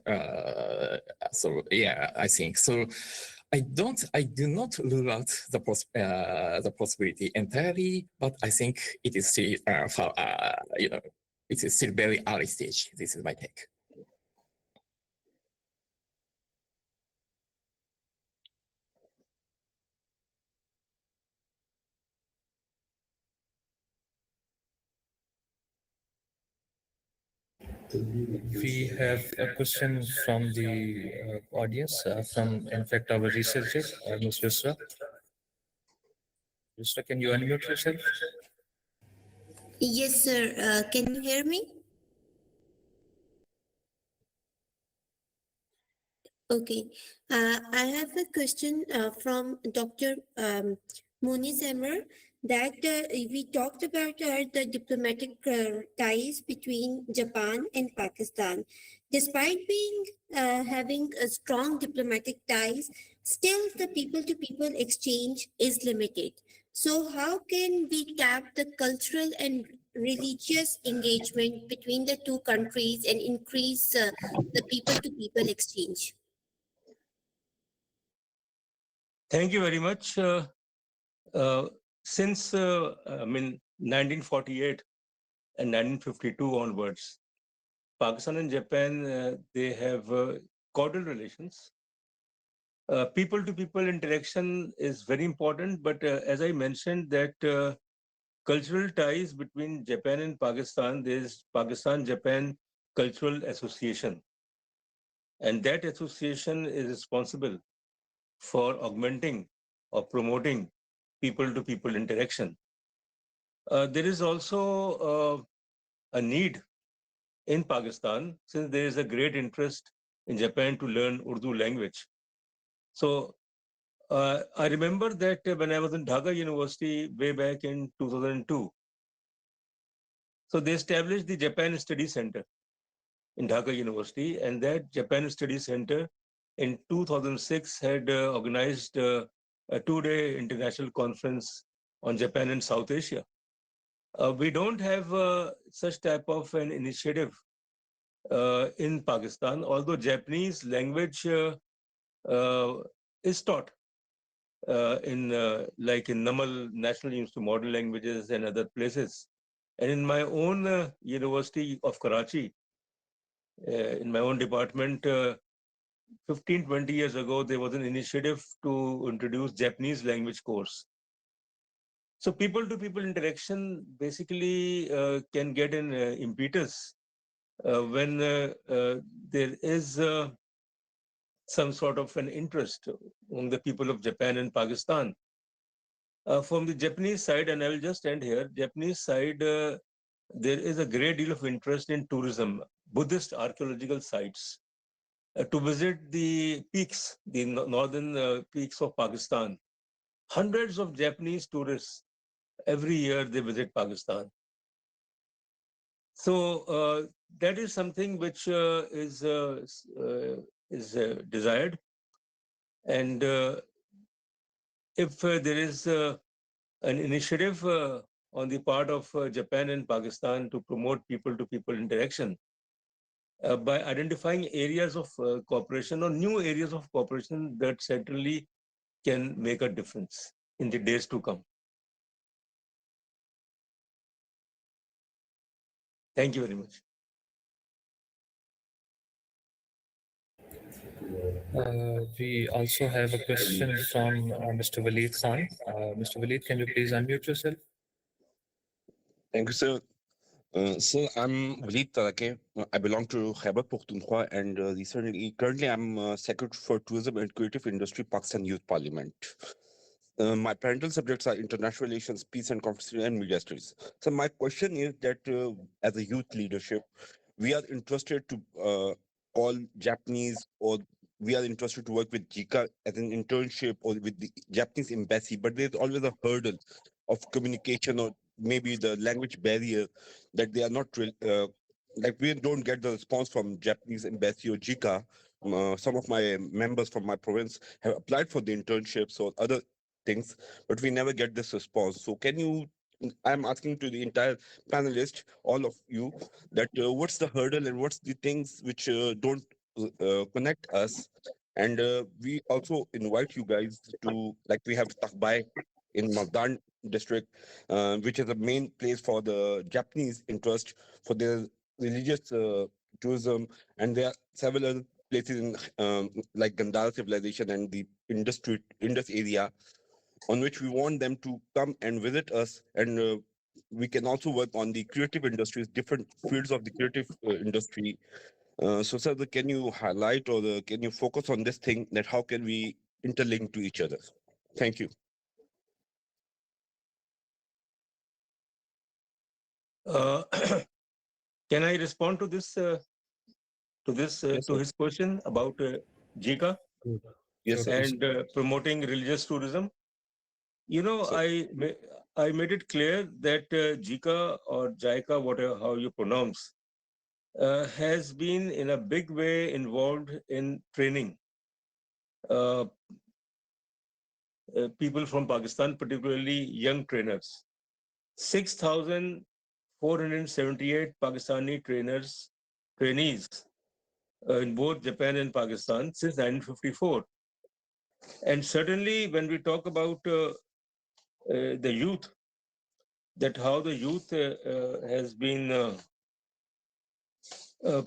So yeah, I think so. I do not rule out the possibility entirely, but I think it is still, it is still very early stage. This is my take. We have a question from the audience, from, in fact, our researcher, Ms. Yusra. Yusra, can you unmute yourself? Yes, sir. Can you hear me? Okay. I have a question from Dr. Moonis Ahmer, that we talked about the diplomatic ties between Japan and Pakistan. Despite being having a strong diplomatic ties, still the people-to-people exchange is limited. So how can we tap the cultural and religious engagement between the two countries and increase the people-to-people exchange? Thank you very much. Since 1948 and 1952 onwards, Pakistan and Japan, they have cordial relations. People-to-people interaction is very important, but as I mentioned that cultural ties between Japan and Pakistan, there is Pakistan-Japan Cultural Association. And that association is responsible for augmenting or promoting people-to-people interaction. There is also a need in Pakistan, since there is a great interest in Japan to learn Urdu language. So I remember that when I was in Dhaka University way back in 2002, so they established the Japan Study Center in Dhaka University, and that Japan Study Center in 2006 had organized a two-day international conference on Japan and South Asia. We don't have such type of an initiative in Pakistan, although Japanese language is taught like in Namal, National Institute of Modern Languages and other places. And in my own University of Karachi, in my own department, 15, 20 years ago, there was an initiative to introduce Japanese language course. So people-to-people interaction basically can get an impetus when there is some sort of an interest among the people of Japan and Pakistan. From the Japanese side, and I will just end here, Japanese side, there is a great deal of interest in tourism, Buddhist archaeological sites, to visit the peaks, the northern peaks of Pakistan. Hundreds of Japanese tourists, every year they visit Pakistan. So that is something which is desired. And if there is an initiative on the part of Japan and Pakistan to promote people-to-people interaction by identifying areas of cooperation or new areas of cooperation, that certainly can make a difference in the days to come. Thank you very much. We also have a question from Mr. Waleed Khan. Mr. Waleed, can you please unmute yourself? Thank you, sir. So I'm Walid Tarake. I belong to Khyber Pakhtunkhwa, and currently I'm Secretary for Tourism and Creative Industry, Pakistan Youth Parliament. My parental subjects are international relations, peace and conflict, and media studies. So my question is that as a youth leadership, we are interested to call Japanese, or we are interested to work with JICA as an internship or with the Japanese embassy, but there's always a hurdle of communication or maybe the language barrier that they are not like we don't get the response from Japanese embassy or JICA. Some of my members from my province have applied for the internships or other things, but we never get this response. So can you, I'm asking to the entire panelist, all of you, that what's the hurdle and what's the things which don't connect us? And we also invite you guys to, like we have Takbai in Maldan district, which is the main place for the Japanese interest for their religious tourism, and there are several other places in like Gandhara civilization and the Indus area, on which we want them to come and visit us, and we can also work on the creative industries, different fields of the creative industry. So, sir, can you highlight or can you focus on this thing, that how can we interlink to each other? Thank you. Can I respond to this? Yes, to his question about JICA? Yes, sir. And promoting religious tourism. You know, I made it clear that JICA or JICA, whatever how you pronounce, has been in a big way involved in training people from Pakistan, particularly young trainers. 6,000 478 Pakistani trainees in both Japan and Pakistan since 1954. And certainly when we talk about the youth, that how the youth has been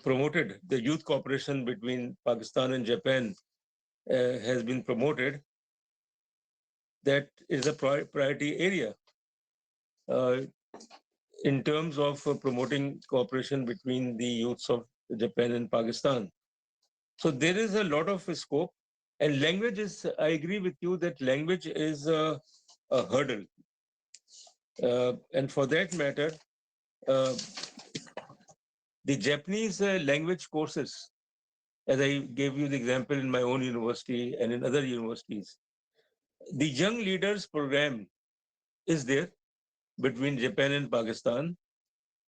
promoted, the youth cooperation between Pakistan and Japan has been promoted, that is a priority area in terms of promoting cooperation between the youths of Japan and Pakistan. So there is a lot of scope, and language is, I agree with you that language is a hurdle. And for that matter, the Japanese language courses, as I gave you the example in my own university and in other universities, the Young Leaders Program is there between Japan and Pakistan.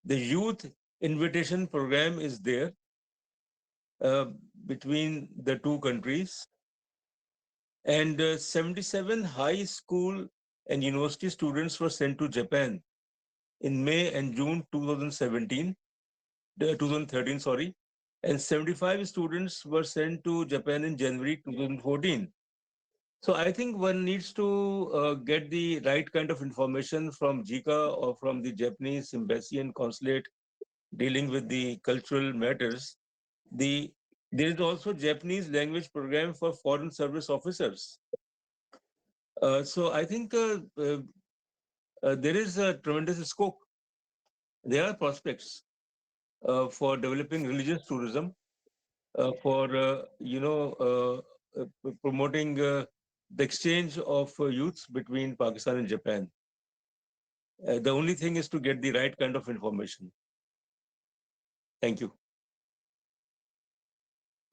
The Youth Invitation Program is there between the two countries. And 77 high school and university students were sent to Japan in May and June 2013, sorry. And 75 students were sent to Japan in January 2014. So I think one needs to get the right kind of information from JICA or from the Japanese embassy and consulate dealing with the cultural matters. There is also Japanese language program for foreign service officers. So I think there is a tremendous scope. There are prospects for developing religious tourism, for promoting the exchange of youths between Pakistan and Japan. The only thing is to get the right kind of information. Thank you.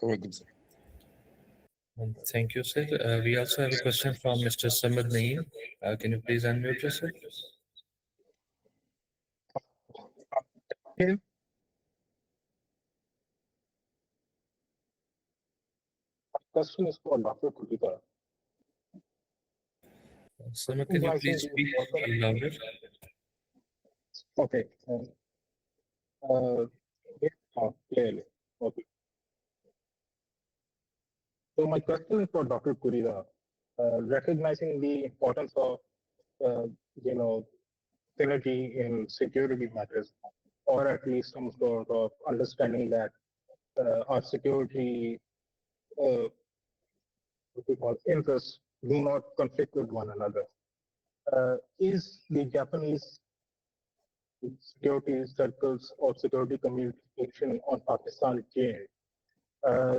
Very good, sir. Thank you, sir. We also have a question from Mr. Samad Naeem. Can you please unmute yourself? Question is for Dr. Kurita. Samad, can you please speak louder? Okay. Clearly. Okay. So my question is for Dr. Kurita. Recognizing the importance of, synergy in security matters, or at least some sort of understanding that our security what we call interests do not conflict with one another. Is the Japanese security circles or security communication on Pakistan changed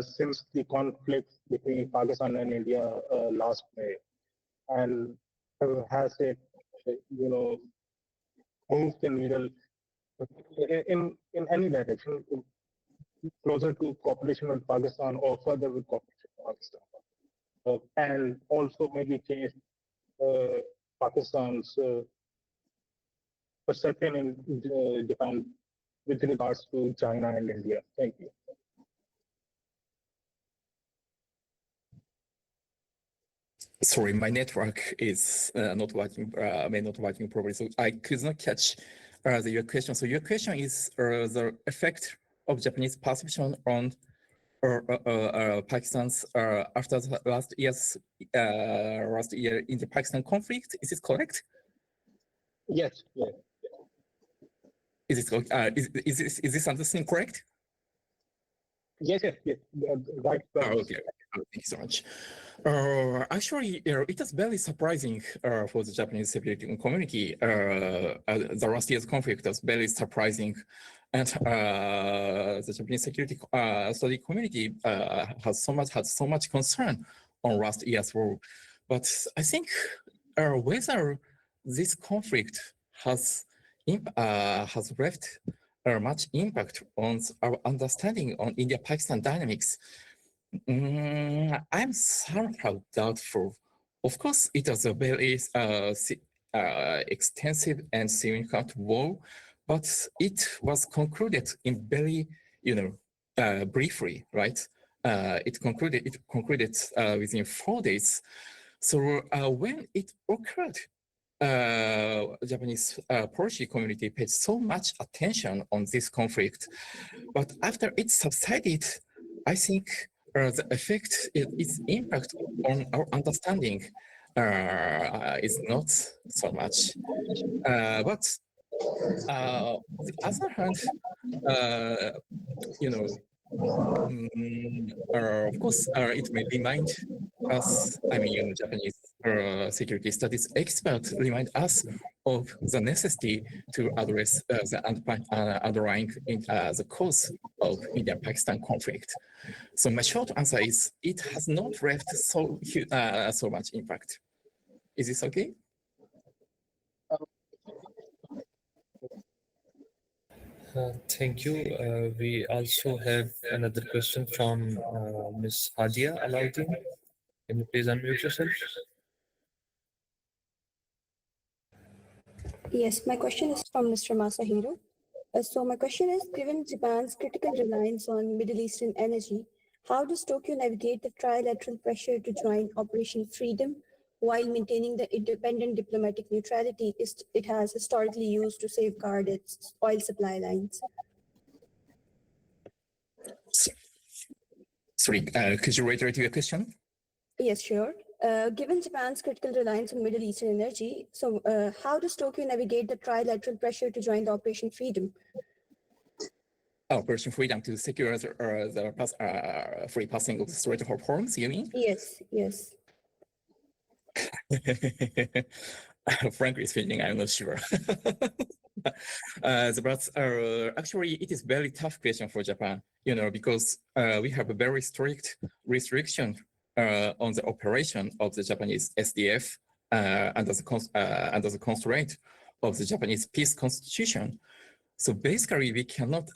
since the conflict between Pakistan and India last May? And has it, moved the needle in any direction closer to cooperation with Pakistan or further with cooperation with Pakistan? And also maybe change Pakistan's perception in Japan with regards to China and India. Thank you. Sorry, my network is not working properly, so I could not catch your question. So your question is the effect of Japanese perception on Pakistan's after the last year in the Pakistan conflict. Is it correct? Yes. Yes. Is this understanding correct? Yes. Right. Okay. Thank you so much. Actually, it is very surprising for the Japanese security community. The last year's conflict was very surprising, and the Japanese security study community had so much concern on last year's war. But I think whether this conflict has left much impact on our understanding on India-Pakistan dynamics, I'm somehow doubtful. Of course, it was a very extensive and significant war, but it was concluded in very, briefly, right? It concluded within 4 days. So when it occurred, Japanese policy community paid so much attention on this conflict. But after it subsided, I think the effect, its impact on our understanding is not so much. But on the other hand, you know, of course, it may remind us, I mean, Japanese security studies experts remind us of the necessity to address the underlying the cause of India-Pakistan conflict. So my short answer is it has not left so much impact. Is this okay? Thank you. We also have another question from Ms. Hadia Alauddin. Can you please unmute yourself? Yes, my question is from Mr. Masahiro. So my question is, given Japan's critical reliance on Middle Eastern energy, how does Tokyo navigate the trilateral pressure to join Operation Freedom while maintaining the independent diplomatic neutrality it has historically used to safeguard its oil supply lines? Sorry, could you reiterate your question? Yes, sure. Given Japan's critical reliance on Middle Eastern energy, so how does Tokyo navigate the trilateral pressure to join the Operation Freedom? Operation Freedom to secure the free passing of the Strait of Hormuz, you mean? Yes, yes. Frankly speaking, I'm not sure. But actually, it is very tough question for Japan, because we have a very strict restriction on the operation of the Japanese SDF under the constraint of the Japanese peace constitution. So basically, we cannot,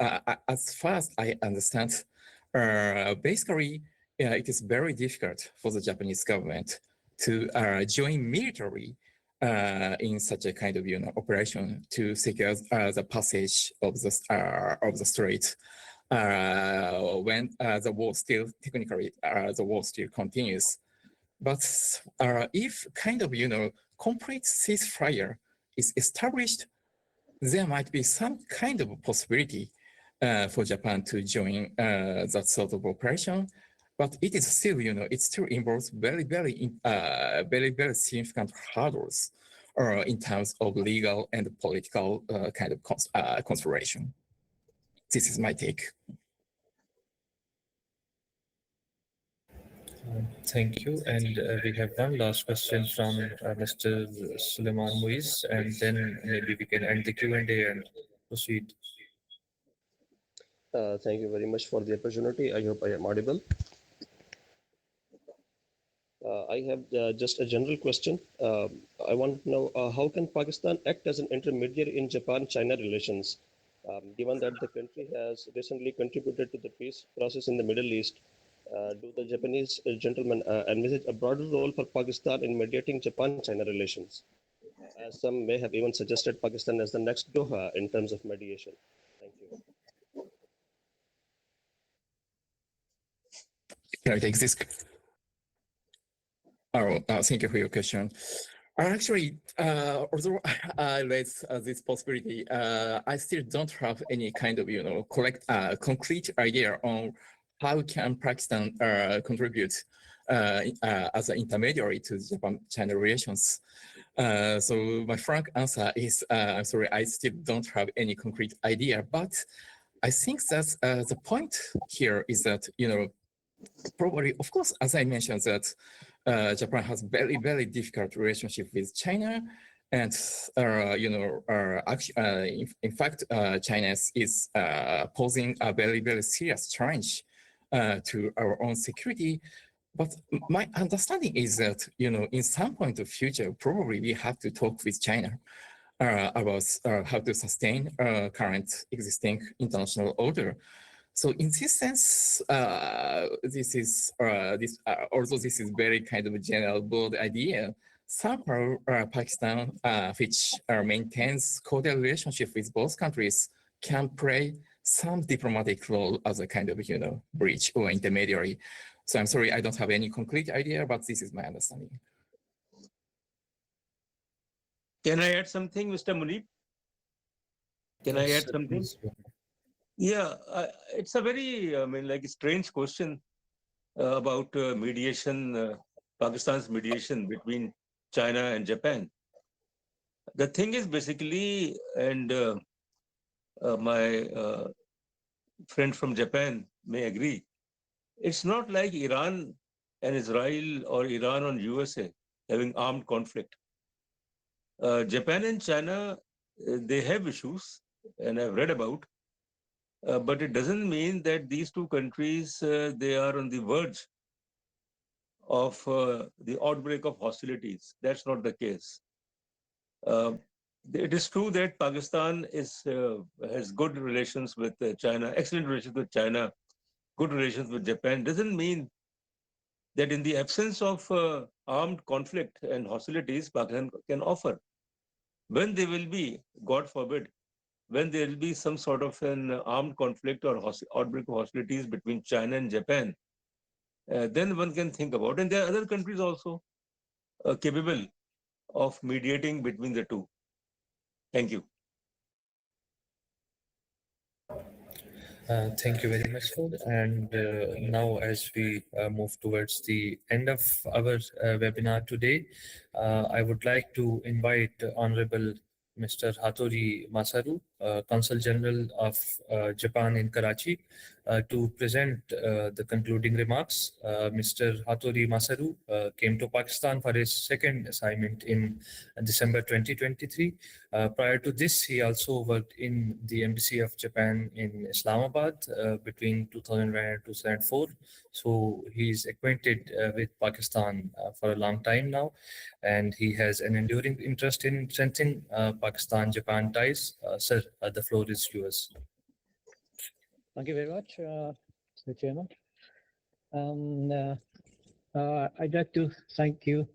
as far as I understand, basically, it is very difficult for the Japanese government to join military in such a kind of operation to secure the passage of the strait when the war still technically the war still continues. But if kind of complete ceasefire is established, there might be some kind of possibility for Japan to join that sort of operation. But it is still, it still involves very, very significant hurdles in terms of legal and political kind of consideration. This is my take. Thank you. And we have one last question from Mr. Suleiman Muiz, and then maybe we can end the Q&A and proceed. Thank you very much for the opportunity. I hope I am audible. I have just a general question. I want to know how can Pakistan act as an intermediary in Japan-China relations, given that the country has recently contributed to the peace process in the Middle East? Do the Japanese gentlemen envisage a broader role for Pakistan in mediating Japan-China relations? As some may have even suggested Pakistan as the next Doha in terms of mediation. Thank you. Can I take this? Thank you for your question. Actually, although I raised this possibility, I still don't have any kind of, concrete idea on how can Pakistan contribute as an intermediary to Japan-China relations. So my frank answer is, I'm sorry, I still don't have any concrete idea, but I think that the point here is that, probably, of course, as I mentioned, that Japan has very, very difficult relationship with China. And, actually, in fact, China is posing a very, very serious challenge to our own security. But my understanding is that, in some point of future, probably we have to talk with China about how to sustain current existing international order. So in this sense, this is although this is very kind of a general broad idea, somehow Pakistan, which maintains cordial relationship with both countries, can play some diplomatic role as a kind of bridge or intermediary. So I'm sorry, I don't have any concrete idea, but this is my understanding. Can I add something, Mr. Munib? Can I Yes, add something? please go ahead. Yeah, it's a very, strange question about mediation, Pakistan's mediation between China and Japan. The thing is basically, and my friend from Japan may agree, it's not like Iran and Israel or Iran and USA having armed conflict. Japan and China, they have issues, and I've read about, but it doesn't mean that these two countries, they are on the verge of the outbreak of hostilities. That's not the case. It is true that Pakistan has good relations with China, excellent relations with China, good relations with Japan. Doesn't mean that in the absence of armed conflict and hostilities, Pakistan can offer. When there will be, God forbid, when there will be some sort of an armed conflict or outbreak of hostilities between China and Japan, then one can think about, and there are other countries also capable of mediating between the two. Thank you. Thank you very much, sir. And now, as we move towards the end of our webinar today, I would like to invite Honorable Mr. Hattori Masaru, Consul General of Japan in Karachi, to present the concluding remarks. Mr. Hattori Masaru came to Pakistan for his second assignment in December 2023. Prior to this, he also worked in the Embassy of Japan in Islamabad between 2001 and 2004. So he's acquainted with Pakistan for a long time now, and he has an enduring interest in strengthening Pakistan-Japan ties. Sir, the floor is yours. Thank you very much, Mr. Chairman. I'd like to thank you.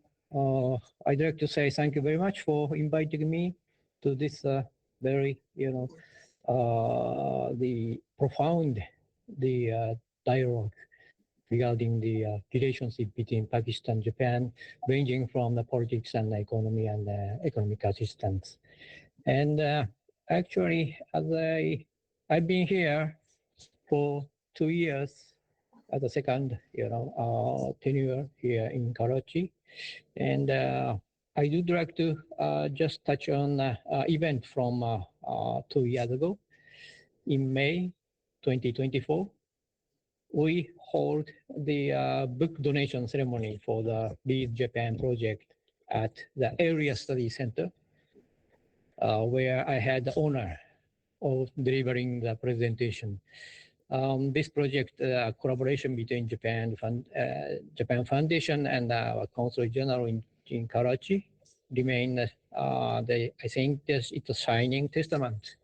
I'd like to say thank you very much for inviting me to this very, the profound dialogue regarding the relationship between Pakistan and Japan, ranging from the politics and the economy and economic assistance. And actually, as I've been here for 2 years as a second, tenure here in Karachi, and I would like to just touch on an event from 2 years ago. In May 2024, we hold the book donation ceremony for the Lead Japan project at the Area Study Center, where I had the honor of delivering the presentation. This project, collaboration between Japan Foundation and our Consul General in Karachi, remain, I think it's a shining testament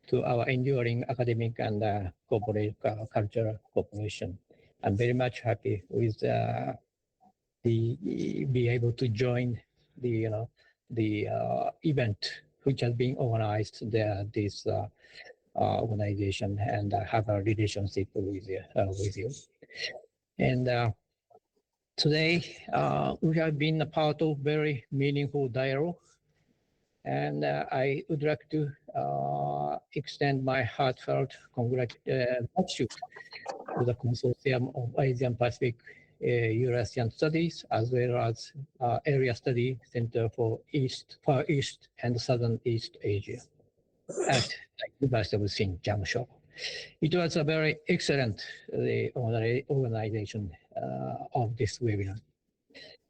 to our enduring academic and corporate cultural cooperation. I'm very much happy with be able to join the event which has been organized there, this organization, and have a relationship with you. And today we have been a part of very meaningful dialogue, and I would like to extend my heartfelt gratitude to the Consortium of Asian Pacific Eurasian Studies, as well as Area Study Center for Far East and Southern East Asia at the University of Sindh, Jamshid. It was a very excellent organization of this webinar.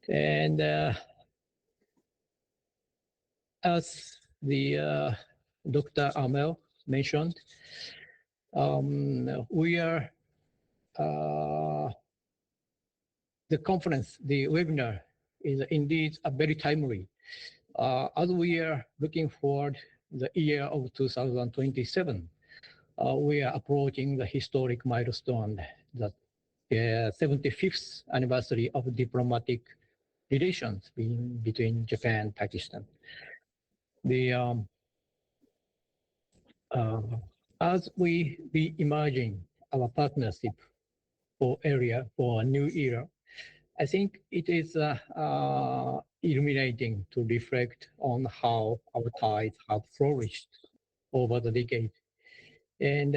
And as the Dr. Ahmer mentioned, we are the conference, the webinar is indeed a very timely. As we are looking forward the year of 2027, we are approaching the historic milestone, the 75th anniversary of diplomatic relations between Japan and Pakistan. As we be emerging our partnership for a new era, I think it is illuminating to reflect on how our ties have flourished over the decade. And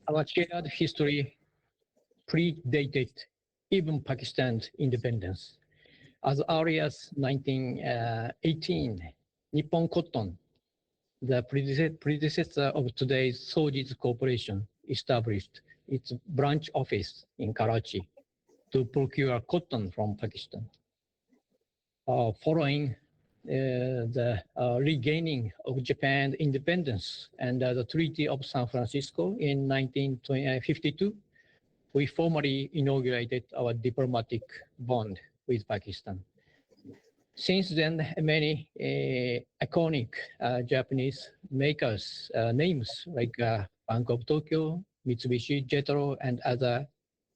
our shared history predated even Pakistan's independence. As early as 1918, Nippon Cotton, the predecessor of today's Sojitz Corporation, established its branch office in Karachi to procure cotton from Pakistan. Following the regaining of Japan's independence and the Treaty of San Francisco in 1952, we formally inaugurated our diplomatic bond with Pakistan. Since then, many iconic Japanese makers' names like Bank of Tokyo, Mitsubishi, Jetro, and other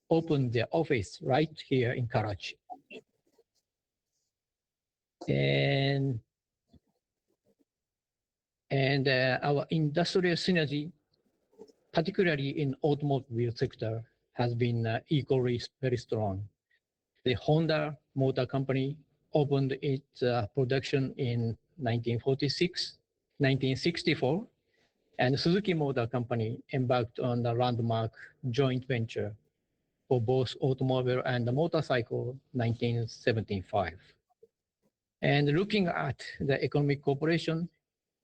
opened their office right here in Karachi. And our industrial synergy, particularly in automobile sector, has been equally very strong. The Honda Motor Company opened its production in 1964, and Suzuki Motor Company embarked on the landmark joint venture for both automobile and motorcycle 1975. And looking at the economic cooperation,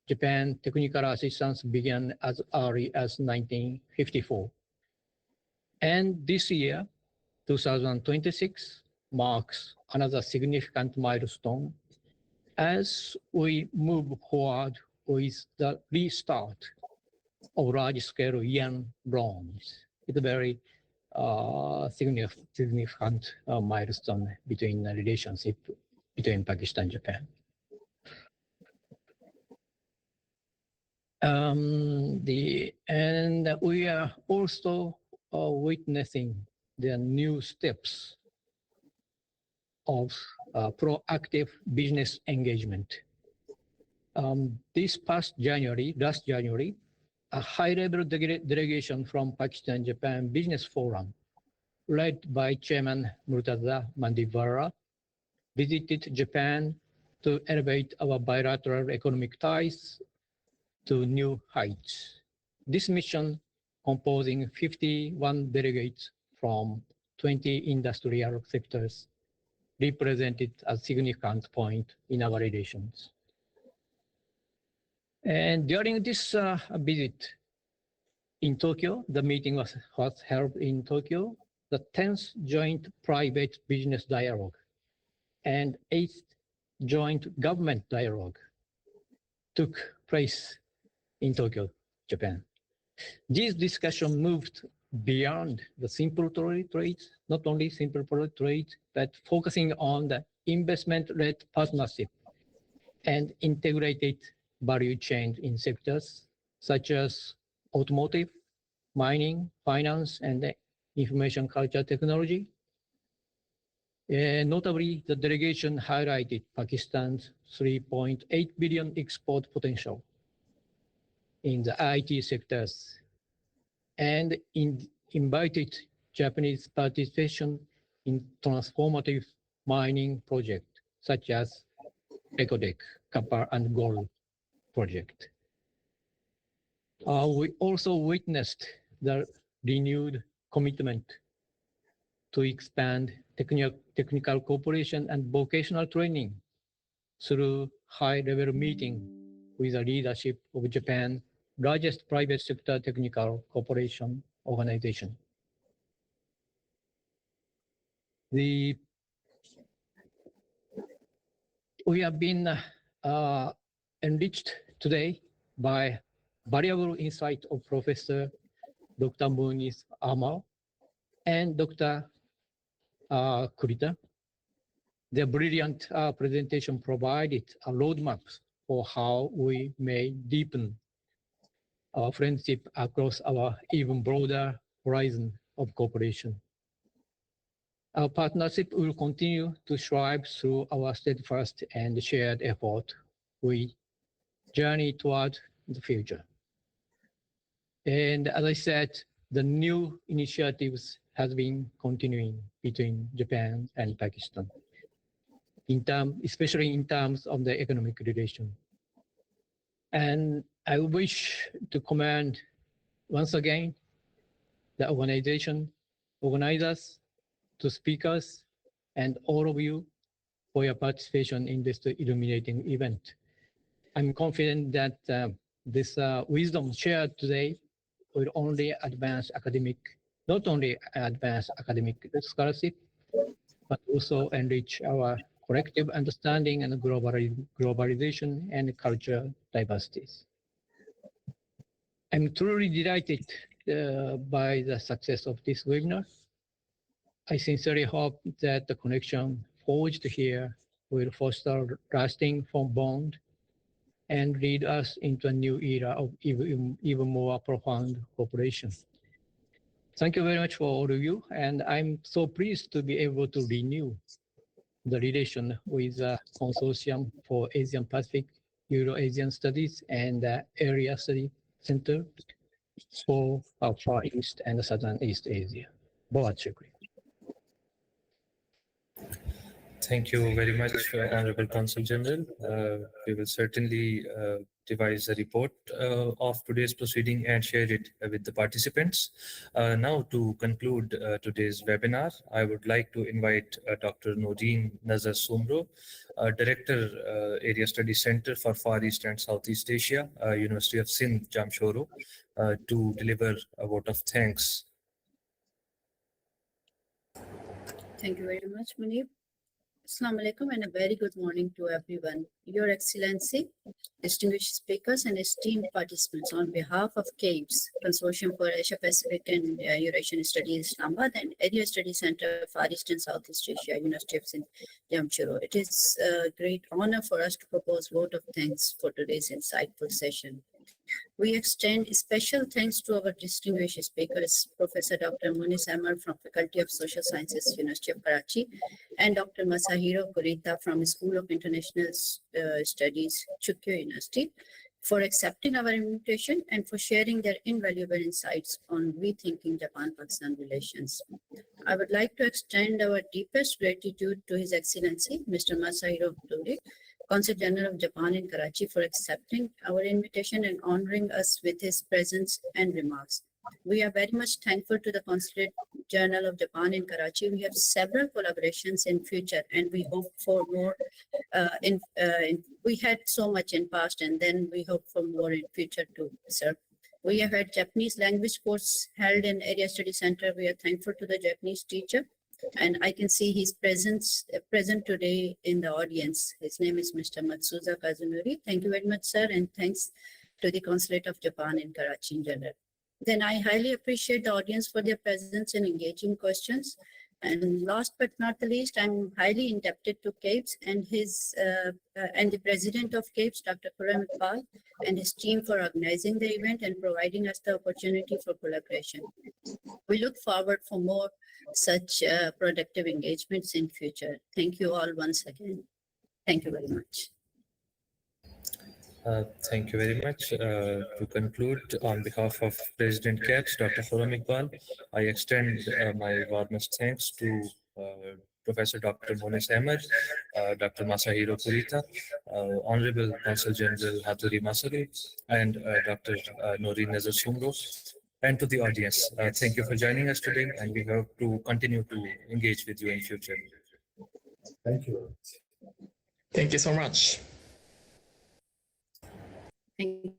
Japan technical assistance began as early as 1954. And this year, 2026, marks another significant milestone as we move forward with the restart of large-scale yen loans. It's a very significant milestone between the relationship between Pakistan and Japan. And we are also witnessing the new steps of proactive business engagement. This past January, last January, a high-level delegation from Pakistan-Japan Business Forum, led by Chairman Murtaza Mandivara, visited Japan to elevate our bilateral economic ties to new heights. This mission, composing 51 delegates from 20 industrial sectors, represented a significant point in our relations. And during this visit in Tokyo, the meeting was held in Tokyo, the 10th Joint Private Business Dialogue and 8th Joint Government Dialogue took place in Tokyo, Japan. This discussion moved beyond the simple trade, not only simple trade, but focusing on the investment-led partnership and integrated value chain in sectors such as automotive, mining, finance, and information culture technology. Notably, the delegation highlighted Pakistan's 3.8 billion export potential in the IT sectors and invited Japanese participation in transformative mining projects such as Ecodec, copper and gold project. We also witnessed the renewed commitment to expand technical cooperation and vocational training through high-level meeting with the leadership of Japan's largest private sector technical cooperation organization. We have been enriched today by valuable insight of Professor Dr. Moonis Ahmer and Dr. Kurita. Their brilliant presentation provided a roadmap for how we may deepen our friendship across our even broader horizon of cooperation. Our partnership will continue to strive through our steadfast and shared effort. We journey toward the future. And as I said, the new initiatives has been continuing between Japan and Pakistan, especially in terms of the economic relation. And I wish to commend once again the organizers, to speakers, and all of you for your participation in this illuminating event. I'm confident that this wisdom shared today will only not only advance academic scholarship, but also enrich our collective understanding and globalization and cultural diversities. I'm truly delighted by the success of this webinar. I sincerely hope that the connection forged here will foster lasting bond and lead us into a new era of even more profound cooperation. Thank you very much for all of you, and I'm so pleased to be able to renew the relation with the Consortium for Asian Pacific Eurasian Studies and the Area Study Center for Far East and Southern East Asia. Thank you very much, Honorable Consul General. We will certainly devise a report of today's proceeding and share it with the participants. Now, to conclude today's webinar, I would like to invite Dr. Noreen Nazar Sumro, Director, Area Studies Center for Far East and Southeast Asia, University of Sindh, Jamshoro, to deliver a vote of thanks. Thank you very much, Munib. Assalamu alaikum and a very good morning to everyone. Your Excellency, distinguished speakers and esteemed participants, on behalf of CAPES, Consortium for Asia Pacific and Eurasian Studies, Islamabad, and Area Studies Center, Far East and Southeast Asia, University of Sindh, Jamshoro. It is a great honor for us to propose vote of thanks for today's insightful session. We extend special thanks to our distinguished speakers, Professor Dr. Moonis Ahmer from Faculty of Social Sciences, University of Karachi, and Dr. Masahiro Kurita from School of International Studies, Chukyo University, for accepting our invitation and for sharing their invaluable insights on rethinking Japan-Pakistan relations. I would like to extend our deepest gratitude to His Excellency, Mr. Masahiro Kurita, Consul General of Japan in Karachi, for accepting our invitation and honoring us with his presence and remarks. We are very much thankful to the Consulate General of Japan in Karachi. We have several collaborations in future, and we hope for more. We had so much in past, and then we hope for more in future too, sir. We have had Japanese language course held in Area Study Center. We are thankful to the Japanese teacher. And I can see he's present today in the audience. His name is Mr. Matsuza Kazunori. Thank you very much, sir, and thanks to the Consulate of Japan in Karachi in general. Then I highly appreciate the audience for their presence and engaging questions. And last but not the least, I'm highly indebted to CAPES and the president of CAPES, Dr. Khurram Iqbal, and his team for organizing the event and providing us the opportunity for collaboration. We look forward for more such productive engagements in future. Thank you all once again. Thank you very much. Thank you very much. To conclude, on behalf of President CAPES, Dr. Khurram Iqbal, I extend my warmest thanks to Professor Dr. Moonis Ahmer, Dr. Masahiro Kurita, Honorable Consul General Hattori Masaru, and Dr. Noreen Nazar Sumro, and to the audience. Thank you for joining us today, and we hope to continue to engage with you in future. Thank you. Thank you so much. Thank you.